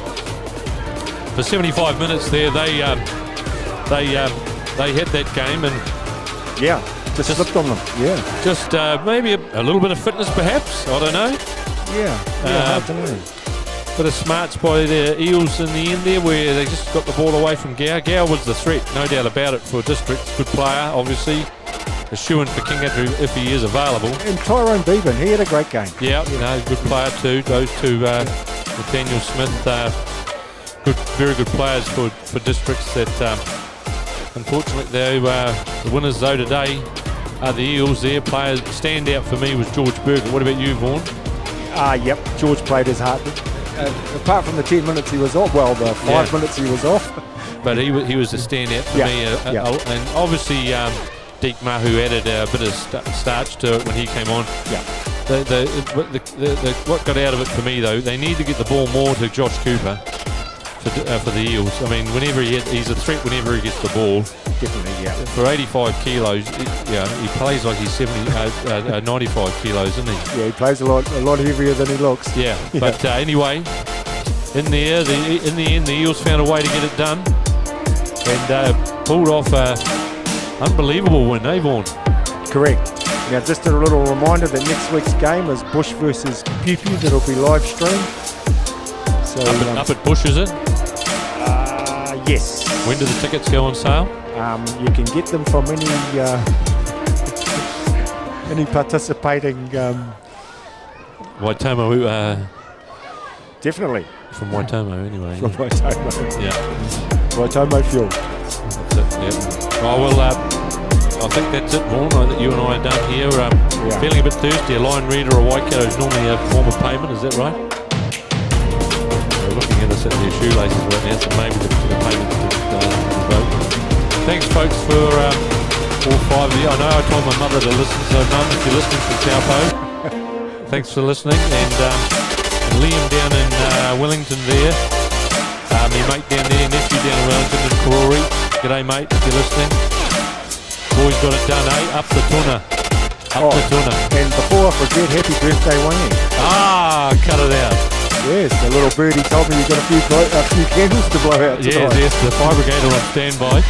For 75 minutes there, they had that game and just slipped on them. Yeah, just maybe a little bit of fitness, perhaps. I don't know. Yeah, hard to know. Bit of smarts by the Eels in the end there, where they just got the ball away from Gower. Gower was the threat, no doubt about it, for Districts. Good player, obviously. A shoo-in for King Andrew if he is available. And Tyrone Bevan, he had a great game. Yeah, good player too. Those two, Nathaniel Smith, very good players for Districts. That unfortunately, the winners though today are the Eels. Their players standout for me was George Burger. What about you, Vaughan? Yep, George played his heart. Apart from the 10 minutes he was off, the 5 minutes he was off. But he was a standout for me. And obviously. Deke Mahu added a bit of starch to it when he came on. Yeah. What got out of it for me though, they need to get the ball more to Josh Cooper for the Eels. I mean, whenever he's a threat whenever he gets the ball. Definitely, yeah. For 85 kilos, he plays like he's 95 kilos, isn't he? Yeah, he plays a lot heavier than he looks. Yeah. But anyway, in the end, the Eels found a way to get it done and pulled off. Unbelievable win, eh, Vaughan? Correct. Now, just a little reminder that next week's game is Bush versus Pew Pew. That'll be live stream. So up at Bush, is it? Yes. When do the tickets go on sale? You can get them from any participating. Waitomo. Definitely. From Waitomo, anyway. From Waitomo. Yeah. Waitomo Fuel. That's it, yeah. Well, I think that's it, Vaughan, that you and I are done here. Feeling a bit thirsty. A line reader or Waikato is normally a form of payment, is that right? They're looking at us at their shoelaces right now, so maybe the payment could vote. Thanks, folks, for all 5 of you. I know I told my mother to listen, so Mum, if you're listening from Taupo, thanks for listening. And Liam down in Wellington there. Your mate down there, nephew down in Wellington and Karori. G'day, mate, if you're listening. Boys got it done, eh? Up the tuna. Up the tuna. And before I forget, happy birthday, Wangy. Cut it out. Yes, the little birdie told me you've got a few candles to blow out tonight. Yes, the fire brigade are on standby.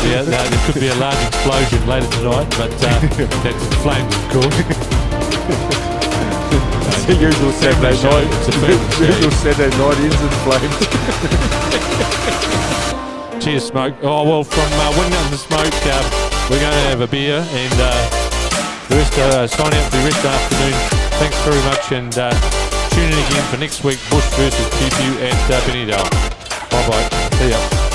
Yeah, no, there could be a large explosion later tonight, but that's flames, of course. It's the usual Saturday night. It's a family show. Usual Saturday night ends in flames. Cheers, Smoke. Oh, well, from Wing Out the Smoke, we're going to have a beer and the rest sign out for the rest of the afternoon. Thanks very much, and tune in again for next week, Bush versus Pew at Benidorm. Bye-bye. See ya.